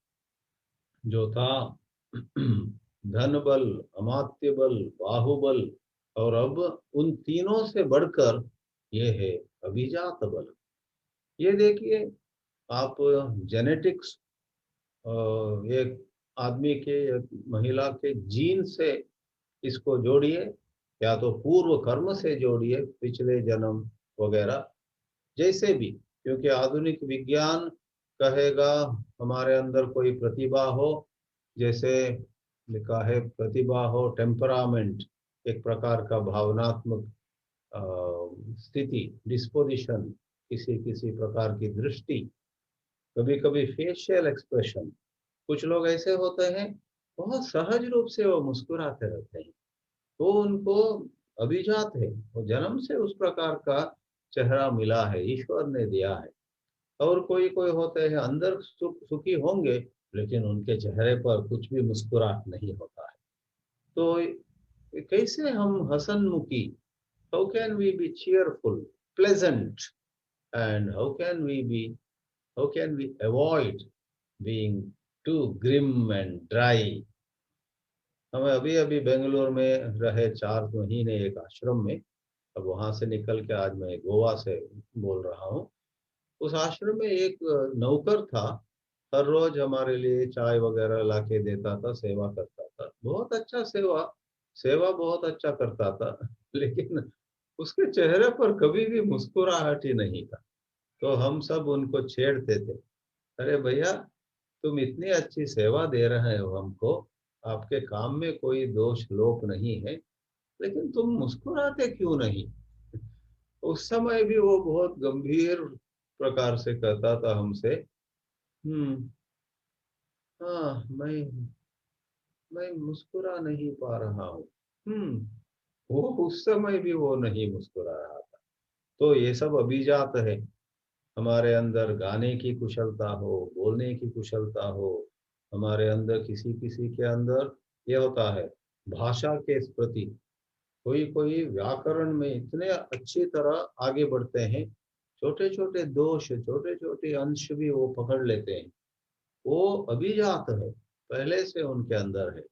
जो था धन बल, अमात्य बल, बाहुबल, और अब उन तीनों से बढ़कर ये है अभिजात बल। ये देखिए आप, जेनेटिक्स, एक आदमी के, एक महिला के जीन से इसको जोड़िए, या तो पूर्व कर्म से जोड़िए, पिछले जन्म वगैरह, जैसे भी। क्योंकि आधुनिक विज्ञान कहेगा हमारे अंदर कोई प्रतिभा हो, जैसे लिखा है प्रतिभा हो, टेम्परामेंट, एक प्रकार का भावनात्मक अ, स्थिति, डिस्पोजिशन, किसी किसी प्रकार की दृष्टि, कभी कभी फेशियल एक्सप्रेशन। कुछ लोग ऐसे होते हैं, बहुत सहज रूप से वो मुस्कुराते रहते हैं, तो उनको अभिजात है, वो जन्म से उस प्रकार का चेहरा मिला है, ईश्वर ने दिया है। और कोई कोई होते हैं अंदर सुखी होंगे, लेकिन उनके चेहरे पर कुछ भी मुस्कुराहट नहीं होता है। तो कैसे हम हसनमुखी, how can we be cheerful, pleasant, and how can we avoid being too grim and dry? हम अभी अभी बेंगलोर में रहे 4 महीने एक आश्रम में। अब वहां से निकल के आज मैं गोवा से बोल रहा हूँ। उस आश्रम में एक नौकर था, हर रोज हमारे लिए चाय वगैरह ला के देता था, सेवा करता था, बहुत अच्छा सेवा सेवा बहुत अच्छा करता था लेकिन उसके चेहरे पर कभी भी मुस्कुराहट ही नहीं था। तो हम सब उनको छेड़ते थे, अरे भैया, तुम इतनी अच्छी सेवा दे रहे हो हमको, आपके काम में कोई दोष लोप नहीं है, लेकिन तुम मुस्कुराते क्यों नहीं? उस समय भी वो बहुत गंभीर प्रकार से कहता था हमसे, हम्म, हाँ, मैं मुस्कुरा नहीं पा रहा हूँ। वो उस समय भी वो नहीं मुस्कुरा रहा था। तो ये सब अभिजात है। हमारे अंदर गाने की कुशलता हो, बोलने की कुशलता हो, हमारे अंदर किसी किसी के अंदर ये होता है भाषा के प्रति, कोई कोई व्याकरण में इतने अच्छी तरह आगे बढ़ते हैं, छोटे छोटे दोष, छोटे छोटे अंश भी वो पकड़ लेते हैं। वो अभिजात है, पहले से उनके अंदर है।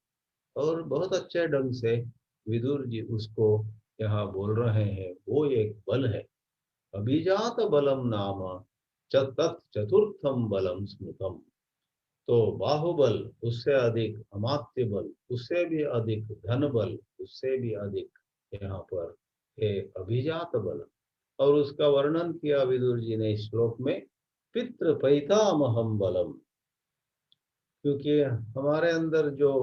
और बहुत अच्छे ढंग से विदुर जी उसको यहाँ बोल रहे हैं, वो एक बल है। अभिजात बलम नाम तत् चतुर्थम बलम स्मृतम। तो बाहुबल, उससे अधिक अमात्य बल, उससे भी अधिक धन बल, उससे भी अधिक यहाँ पर है अभिजात बल। और उसका वर्णन किया विदुर जी ने इस श्लोक में, पितृ पैतामहम बलम। क्योंकि हमारे अंदर जो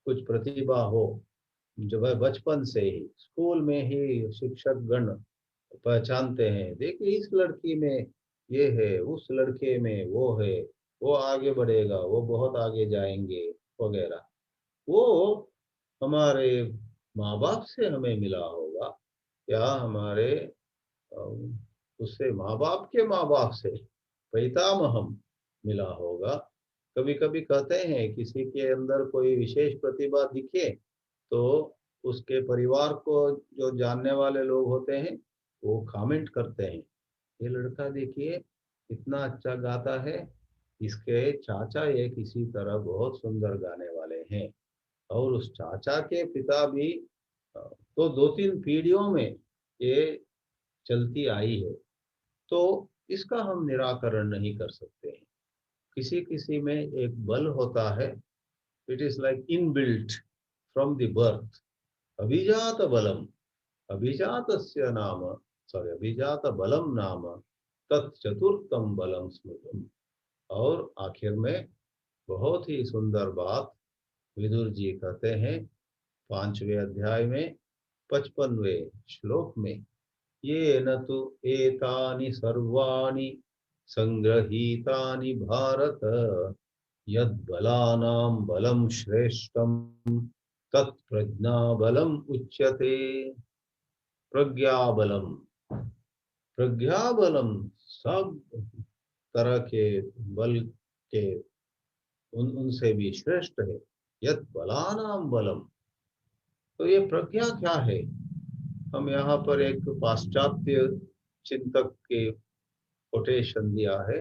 कुछ प्रतिभा हो, जो वह बचपन से ही स्कूल में ही शिक्षक गण पहचानते हैं, देखिए इस लड़की में ये है, उस लड़के में वो है, वो आगे बढ़ेगा, वो बहुत आगे जाएंगे वगैरह, वो हमारे माँ बाप से हमें मिला होगा, या हमारे उससे माँ बाप के माँ बाप से पैतामहम मिला होगा। कभी कभी कहते हैं किसी के अंदर कोई विशेष प्रतिभा दिखे, तो उसके परिवार को जो जानने वाले लोग होते हैं, वो कमेंट करते हैं, ये लड़का देखिए इतना अच्छा गाता है, इसके चाचा ये किसी तरह बहुत सुंदर गाने वाले हैं। और उस चाचा के पिता भी, तो 2-3 पीढ़ियों में ये चलती आई है। तो इसका हम निराकरण नहीं कर सकते हैं। किसी किसी में एक बल होता है, it is like inbuilt from the birth. अभिजात बलम, अभिजातस्य नाम, सॉरी, अभिजात बलम नाम तत्चतुर्थम बलम स्मृतम। और आखिर में बहुत ही सुंदर बात विदुर जी कहते हैं 5वें अध्याय में 55वें श्लोक में, ये न तु एतानि सर्वाणि संग्रहीतानि भारत, यद्बलानां बलं श्रेष्ठं तत्प्रज्ञा बलम उच्यते। प्रज्ञा बलम, प्रज्ञा बलम, सब तरह के बल के उनसे भी श्रेष्ठ है। यत बलानाम बलम। तो ये प्रज्ञा क्या है? हम यहाँ पर एक पाश्चात्य चिंतक के कोटेशन दिया है।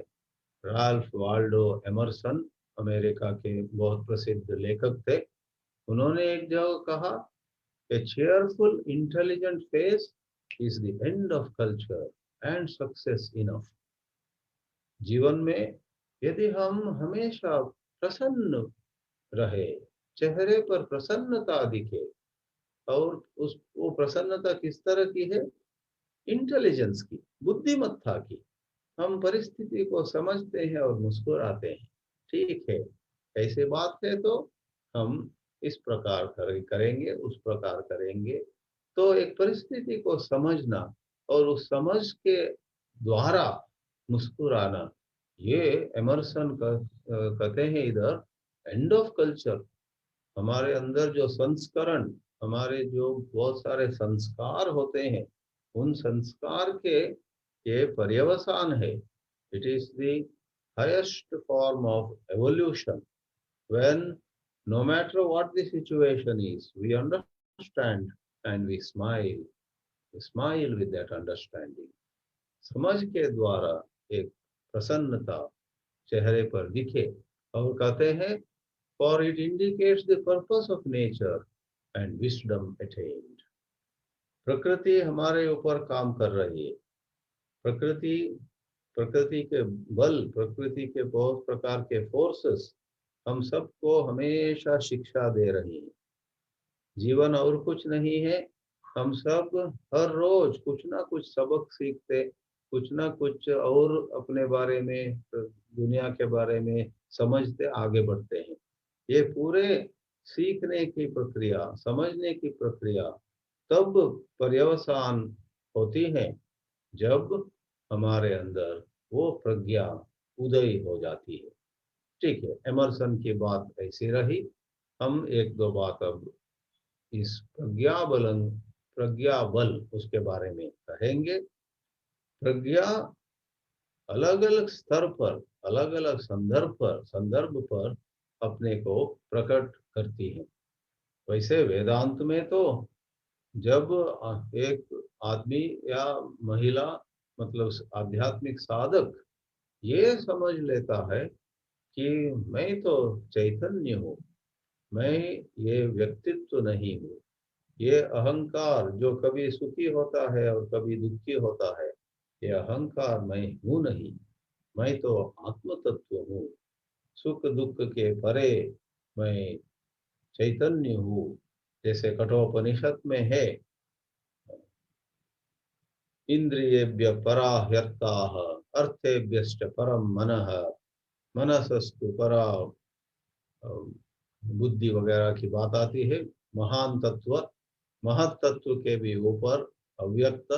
राल्फ वाल्डो एमरसन, अमेरिका के बहुत प्रसिद्ध लेखक थे। उन्होंने एक जगह कहा, a cheerful intelligent face is the end of culture and success enough. जीवन में यदि हम हमेशा प्रसन्न रहे, चेहरे पर प्रसन्नता दिखे, और उस वो प्रसन्नता किस तरह की है? इंटेलिजेंस की, बुद्धिमत्ता की। हम परिस्थिति को समझते हैं और मुस्कुराते हैं। ठीक है, ऐसे बात है तो हम इस प्रकार करेंगे, उस प्रकार करेंगे। तो एक परिस्थिति को समझना और उस समझ के द्वारा मुस्कुराना, ये एमर्सन कहते हैं इधर एंड ऑफ कल्चर। हमारे अंदर जो संस्करण, हमारे जो बहुत सारे संस्कार होते हैं, उन संस्कार के ये पर्यवसान है। It is the highest form of evolution when no matter what the situation is, we understand and we smile with that understanding. समझ के द्वारा एक प्रसन्नता चेहरे पर दिखे, और कहते हैं for it indicates the purpose of nature and wisdom attained. प्रकृति हमारे ऊपर काम कर रही है। प्रकृति प्रकृति के बल, प्रकृति के बहुत प्रकार के फोर्सेस हम सबको हमेशा शिक्षा दे रही है। जीवन और कुछ नहीं है। हम सब हर रोज कुछ ना कुछ सबक सीखते, कुछ ना कुछ और अपने बारे में, दुनिया के बारे में समझते आगे बढ़ते हैं। ये पूरे सीखने की प्रक्रिया, समझने की प्रक्रिया तब पर्यवसान होती है जब हमारे अंदर वो प्रज्ञा उदय हो जाती है। ठीक है, एमर्सन की बात ऐसी रही। हम एक दो बात अब इस प्रज्ञा बल उसके बारे में कहेंगे। प्रज्ञा अलग अलग स्तर पर, अलग अलग संदर्भ पर अपने को प्रकट करती है। वैसे वेदांत में तो जब एक आदमी या महिला, मतलब आध्यात्मिक साधक, ये समझ लेता है कि मैं तो चैतन्य हूँ, मैं ये व्यक्तित्व नहीं हूँ, ये अहंकार जो कभी सुखी होता है और कभी दुखी होता है, ये अहंकार मैं हूँ नहीं, मैं तो आत्म तत्व हूँ, सुख दुख के परे मैं चैतन्य हूँ। जैसे कठोपनिषद में है, इंद्रियेभ्य परा ह्यर्थाः अर्थेभ्यश्च परम मनः मनसस्तु परा बुद्धि वगैरह की बात आती है। महान तत्व, महत तत्व के भी ऊपर अव्यक्त,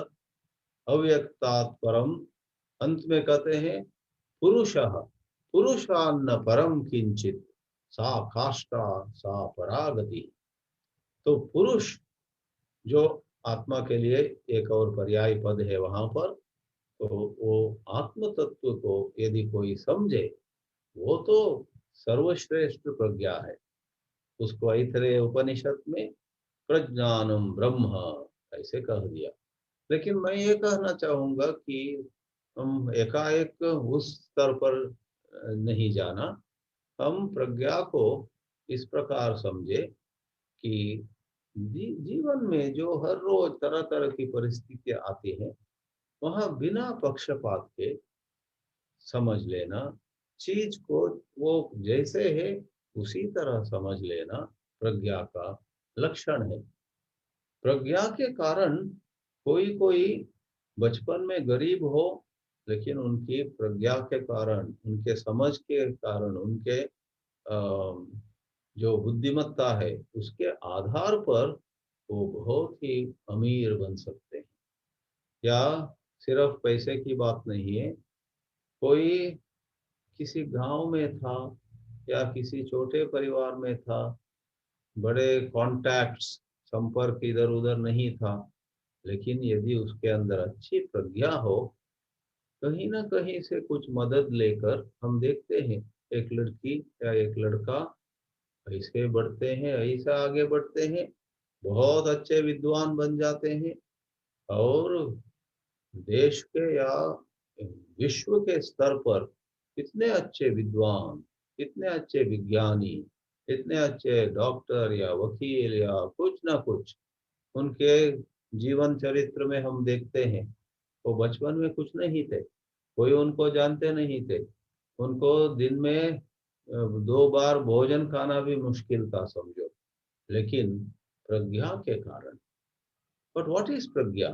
अव्यक्तात् परम, अंत में कहते हैं पुरुषः पुरुषान्न परम किंचित सा काष्ठा सा परागति। तो पुरुष जो आत्मा के लिए एक और पर्याय पद है वहां पर, तो वो आत्म तत्व को यदि कोई समझे, वो तो सर्वश्रेष्ठ प्रज्ञा है। उसको ऐतरेय उपनिषद में प्रज्ञानम ब्रह्म ऐसे कह दिया। लेकिन मैं ये कहना चाहूंगा कि हम एकाएक उस स्तर पर नहीं जाना। हम प्रज्ञा को इस प्रकार समझे कि जीवन में जो हर रोज तरह तरह की परिस्थितियां आती हैं, वहां बिना पक्षपात के समझ लेना, चीज को वो जैसे है उसी तरह समझ लेना प्रज्ञा का लक्षण है। प्रज्ञा के कारण कोई कोई बचपन में गरीब हो, लेकिन उनकी प्रज्ञा के कारण, उनके समझ के कारण, उनके जो बुद्धिमत्ता है उसके आधार पर वो बहुत ही अमीर बन सकते हैं। या सिर्फ पैसे की बात नहीं है, कोई किसी गांव में था या किसी छोटे परिवार में था, बड़े कॉन्टैक्ट्स, संपर्क इधर उधर नहीं था, लेकिन यदि उसके अंदर अच्छी प्रज्ञा हो, कहीं ना कहीं से कुछ मदद लेकर हम देखते हैं एक लड़की या एक लड़का ऐसे बढ़ते हैं, ऐसा आगे बढ़ते हैं, बहुत अच्छे विद्वान बन जाते हैं और देश के या विश्व के स्तर पर इतने अच्छे विद्वान, इतने अच्छे विज्ञानी, इतने अच्छे डॉक्टर या वकील या कुछ ना कुछ उनके जीवन चरित्र में हम देखते हैं। वो बचपन में कुछ नहीं थे, कोई उनको जानते नहीं थे, उनको दिन में 2 बार भोजन खाना भी मुश्किल था समझो, लेकिन प्रज्ञा के कारण। बट व्हाट इज प्रज्ञा?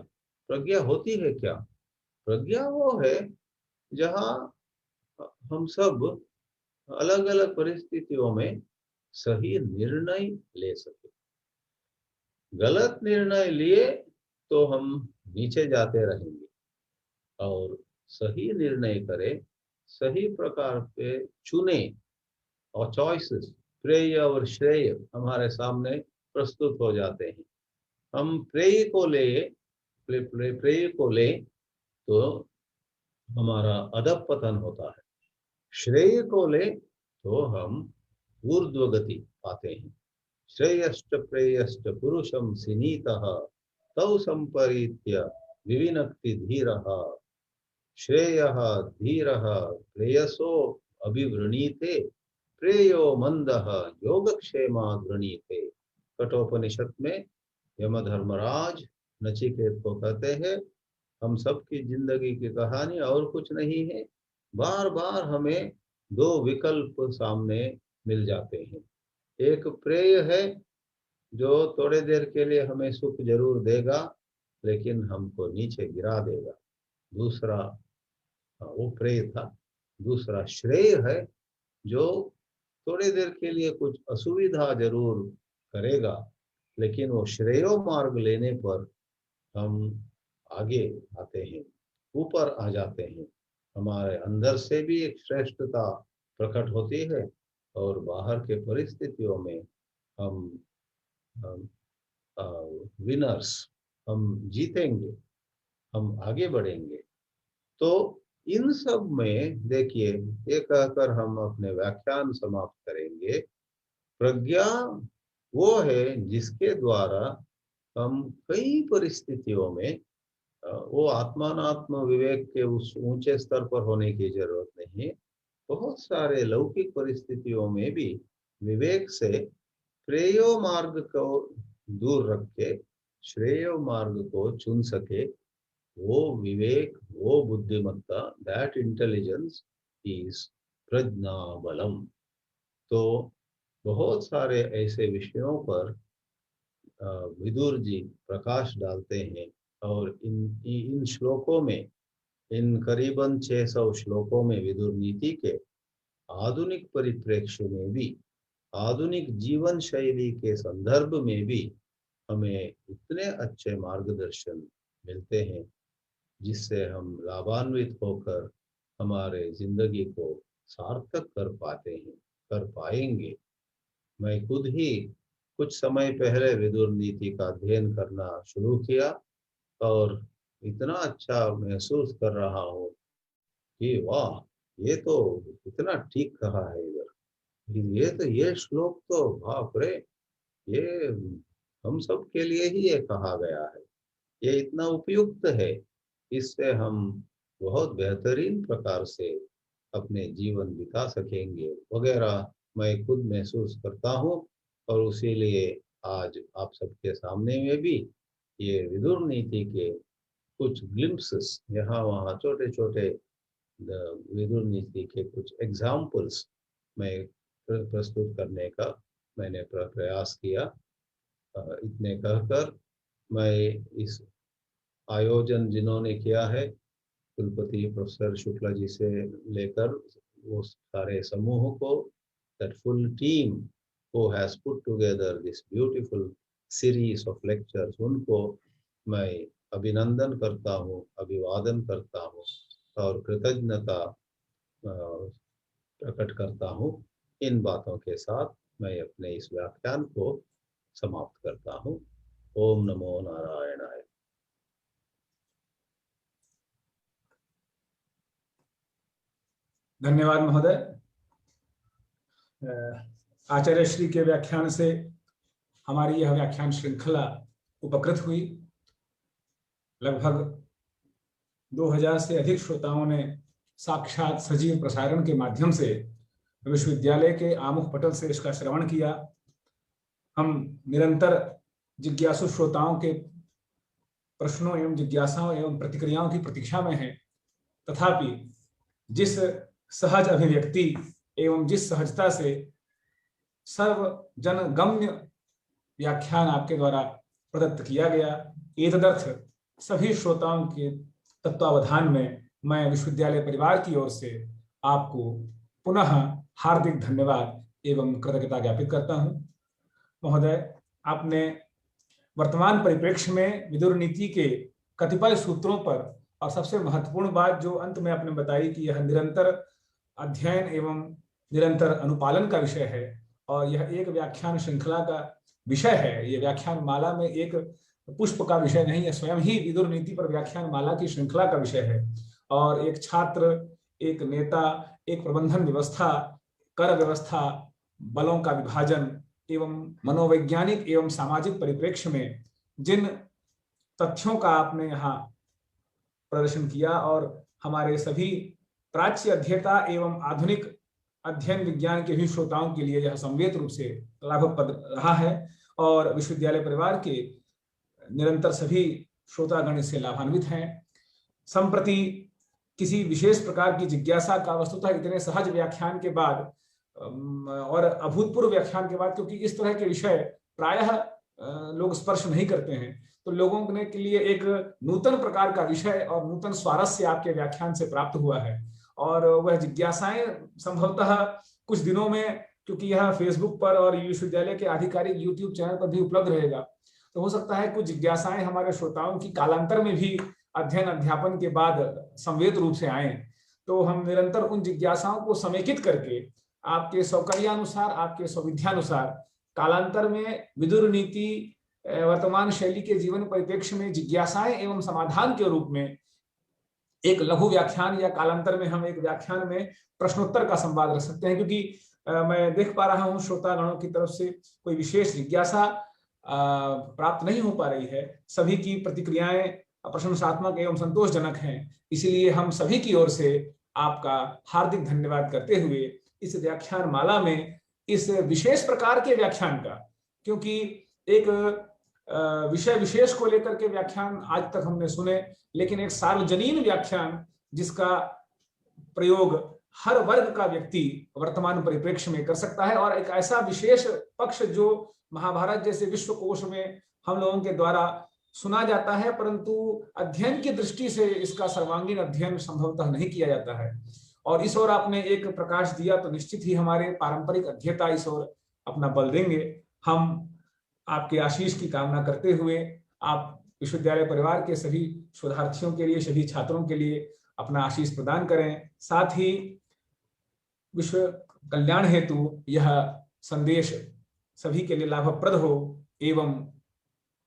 प्रज्ञा होती है क्या? प्रज्ञा वो है जहाँ हम सब अलग अलग परिस्थितियों में सही निर्णय ले सके। गलत निर्णय लिए तो हम नीचे जाते रहेंगे, और सही निर्णय करें, सही प्रकार पे चुने, और चॉइसेस, प्रेय और श्रेय हमारे सामने प्रस्तुत हो जाते हैं। हम प्रेय को ले तो हमारा अधःपतन होता है, श्रेय को ले तो हम ऊर्ध्वगति पाते हैं। श्रेयश्च प्रेयश्च पुरुषं सिनीतः तौ संपरीत्य विविनक्ति धीरः। श्रेयः धीरः प्रेयसो अभिवृणीते प्रेयो मंदः योगक्षेमाद् वृणीते। कठोपनिषद में यमधर्मराज नचिकेत को कहते हैं, हम सबकी जिंदगी की कहानी और कुछ नहीं है, बार बार हमें 2 विकल्प सामने मिल जाते हैं। एक प्रेय है जो थोड़े देर के लिए हमें सुख जरूर देगा, लेकिन हमको नीचे गिरा देगा। दूसरा, वो प्रेय था। दूसरा श्रेय है जो थोड़ी देर के लिए कुछ असुविधा जरूर करेगा, लेकिन वो श्रेयो मार्ग लेने पर हम आगे आते हैं, ऊपर आ जाते हैं। हमारे अंदर से भी एक श्रेष्ठता प्रकट होती है, और बाहर के परिस्थितियों में हम विनर्स, हम जीतेंगे, हम आगे बढ़ेंगे। तो इन सब में देखिए, ये कहकर हम अपने व्याख्यान समाप्त करेंगे। प्रज्ञा वो है जिसके द्वारा हम कई परिस्थितियों में, वो आत्मानात्म विवेक के उस ऊंचे स्तर पर होने की जरूरत नहीं है, बहुत सारे लौकिक परिस्थितियों में भी विवेक से प्रेयो मार्ग को दूर रख के श्रेयो मार्ग को चुन सके। वो विवेक, वो बुद्धिमत्ता, दैट इंटेलिजेंस इज प्रज्ञा बलम। तो बहुत सारे ऐसे विषयों पर विदुर जी प्रकाश डालते हैं, और इन श्लोकों में, इन करीबन 600 श्लोकों में विदुर नीति के आधुनिक परिप्रेक्ष्य में भी, आधुनिक जीवन शैली के संदर्भ में भी हमें इतने अच्छे मार्गदर्शन मिलते हैं, जिससे हम लाभान्वित होकर हमारे जिंदगी को सार्थक कर पाते हैं, कर पाएंगे। मैं खुद ही कुछ समय पहले विदुर नीति का अध्ययन करना शुरू किया, और इतना अच्छा महसूस कर रहा हूँ कि वाह, ये तो इतना ठीक कहा है इधर, ये श्लोक तो बाप रे, ये हम सब के लिए ही ये कहा गया है, ये इतना उपयुक्त है, इससे हम बहुत बेहतरीन प्रकार से अपने जीवन बिता सकेंगे वगैरह मैं खुद महसूस करता हूँ। और उसी लिए आज आप सबके सामने में भी ये विदुर नीति के कुछ ग्लिम्पसेस, यहाँ वहाँ छोटे छोटे विदुर नीति के कुछ एग्जाम्पल्स मैं प्रस्तुत करने का मैंने प्रयास किया। इतने कहकर मैं इस आयोजन जिन्होंने किया है, कुलपति प्रोफेसर शुक्ला जी से लेकर वो सारे समूह को, that full team who has put together this beautiful series of lectures, उनको मैं अभिनंदन करता हूँ, अभिवादन करता हूँ और कृतज्ञता प्रकट करता हूँ। इन बातों के साथ मैं अपने इस व्याख्यान को समाप्त करता हूँ। ओम नमो नारायणाय। धन्यवाद महोदय। आचार्य श्री के व्याख्यान से हमारी यह व्याख्यान श्रृंखला उपकृत हुई। लगभग 2000 से अधिक श्रोताओं ने साक्षात सजीव प्रसारण के माध्यम से विश्वविद्यालय के आमुख पटल से इसका श्रवण किया। हम निरंतर जिज्ञासु श्रोताओं के प्रश्नों एवं जिज्ञासाओं एवं प्रतिक्रियाओं की प्रतीक्षा में हैं। तथापि जिस सहज अभिव्यक्ति एवं जिस सहजता से सर्वजनगम्य व्याख्यान आपके द्वारा प्रदत्त किया गया, एतदर्थ सभी श्रोताओं के तत्वावधान में मैं विश्वविद्यालय परिवार की ओर से आपको पुनः हार्दिक धन्यवाद एवं कृतज्ञता ज्ञापित करता हूं। महोदय, आपने वर्तमान परिप्रेक्ष्य में विदुर नीति के कतिपय सूत्रों पर और सबसे महत्वपूर्ण बात जो अंत में आपने बताई कि यह निरंतर अध्ययन एवं निरंतर अनुपालन का विषय है और यह एक व्याख्यान श्रृंखला का विषय है। यह व्याख्यान माला में एक पुष्प का विषय नहीं है, स्वयं ही विदुर नीति पर व्याख्यान माला की श्रृंखला का विषय है। और एक छात्र, एक नेता, एक प्रबंधन व्यवस्था, कर व्यवस्था, बलों का विभाजन एवं मनोवैज्ञानिक एवं सामाजिक परिप्रेक्ष्य में जिन तथ्यों का आपने यहाँ प्रदर्शन किया और हमारे सभी प्राच्य अध्येता एवं आधुनिक अध्ययन विज्ञान के भी श्रोताओं के लिए यह संवेद रूप से लाभप्रद रहा है और विश्वविद्यालय परिवार के निरंतर सभी श्रोतागण इससे लाभान्वित हैं। संप्रति किसी विशेष प्रकार की जिज्ञासा का वस्तुतः इतने सहज व्याख्यान के बाद और अभूतपूर्व व्याख्यान के बाद, क्योंकि इस तरह के विषय प्रायः लोग स्पर्श नहीं करते हैं, तो लोगों ने के लिए एक नूतन प्रकार का विषय और नूतन स्वारस्य आपके व्याख्यान से प्राप्त हुआ है। और वह जिज्ञासाएं संभवतः कुछ दिनों में, क्योंकि यह फेसबुक पर और विश्वविद्यालय के आधिकारिक यूट्यूब चैनल पर भी उपलब्ध रहेगा, तो हो सकता है कुछ जिज्ञासाएं हमारे श्रोताओं की कालांतर में भी अध्ययन अध्यापन के बाद संवेद रूप से आए। तो हम निरंतर उन जिज्ञासाओं को समेकित करके आपके सौकर्यानुसार, आपके सौविध्यानुसार कालांतर में विदुर नीति वर्तमान शैली के जीवन परिप्रेक्ष्य में जिज्ञासाएं एवं समाधान के रूप में एक लघु व्याख्यान या कालांतर में हम एक व्याख्यान में प्रश्नोत्तर का संवाद रख सकते हैं। क्योंकि मैं देख पा रहा हूं श्रोतागणों की तरफ से कोई विशेष जिज्ञासा प्राप्त नहीं हो पा रही है। सभी की प्रतिक्रियाएं प्रशंसात्मक एवं संतोषजनक हैं। इसलिए हम सभी की ओर से आपका हार्दिक धन्यवाद करते हुए इस व्याख्यान माला में इस विशेष प्रकार के व्याख्यान का, क्योंकि एक विषय विशेष को लेकर के व्याख्यान आज तक हमने सुने, लेकिन एक सार्वजनीन व्याख्यान जिसका प्रयोग हर वर्ग का व्यक्ति वर्तमान परिप्रेक्ष्य में कर सकता है और एक ऐसा विशेष पक्ष जो महाभारत जैसे विश्वकोश में हम लोगों के द्वारा सुना जाता है, परंतु अध्ययन की दृष्टि से इसका सर्वांगीण अध्ययन संभवतः नहीं किया जाता है। और इस ओर आपने एक प्रकाश दिया तो निश्चित ही हमारे पारंपरिक अध्येता इस ओर अपना बल देंगे। हम आपके आशीष की कामना करते हुए आप विश्वविद्यालय परिवार के सभी शोधार्थियों के लिए, सभी छात्रों के लिए अपना आशीष प्रदान करें। साथ ही विश्व कल्याण हेतु यह संदेश सभी के लिए लाभप्रद हो एवं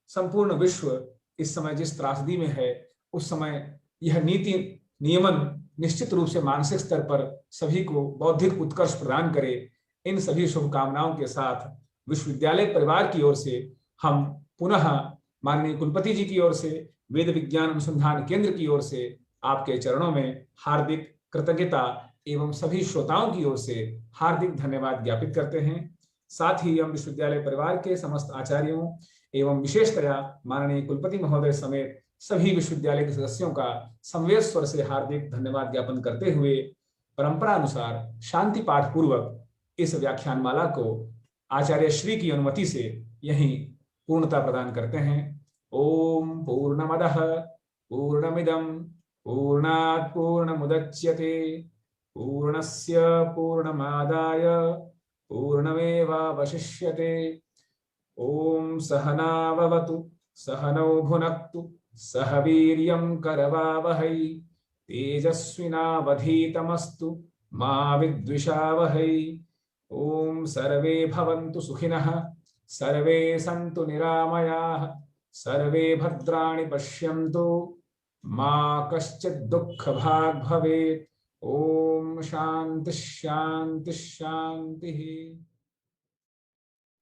संपूर्ण विश्व इस समय जिस त्रासदी में है, उस समय यह नीति नियमन निश्चित रूप से मानसिक स्तर पर सभी को बौद्धिक उत्कर्ष प्रदान करे। इन सभी शुभकामनाओं के साथ विश्वविद्यालय परिवार की ओर से हम पुनः माननीय कुलपति जी की ओर से, वेद विज्ञान अनुसंधान केंद्र की ओर से आपके चरणों में हार्दिक कृतज्ञता एवं सभी श्रोताओं की ओर से हार्दिक धन्यवाद ज्ञापित करते हैं। साथ ही हम विश्वविद्यालय परिवार के समस्त आचार्यों एवं विशेषतया माननीय कुलपति महोदय समेत सभी विश्वविद्यालय के सदस्यों का संवेद स्वर से हार्दिक धन्यवाद ज्ञापन करते हुए परंपरा अनुसार शांति पाठ पूर्वक इस व्याख्यान माला को आचार्य श्री की अनुमति से यहीं पूर्णता प्रदान करते हैं। ओम पूर्णमदः पूर्णमिदं पूर्णात् पूर्णमुदच्यते पूर्णस्य पूर्णमादाय पूर्णमेवावशिष्यते। ओम सहनाववतु सहनौ भुनक्तु सह वीर्यं करवावहै तेजस्विनावधीतमस्तु मा विद्विषावहै। ओम सर्वे भवन्तु सुखिनः सर्वे सन्तु निरामयाः सर्वे भद्राणि पश्यन्तु मा कश्चित् दुःखभाग् भवेत्। ओम शांति शांति शांति।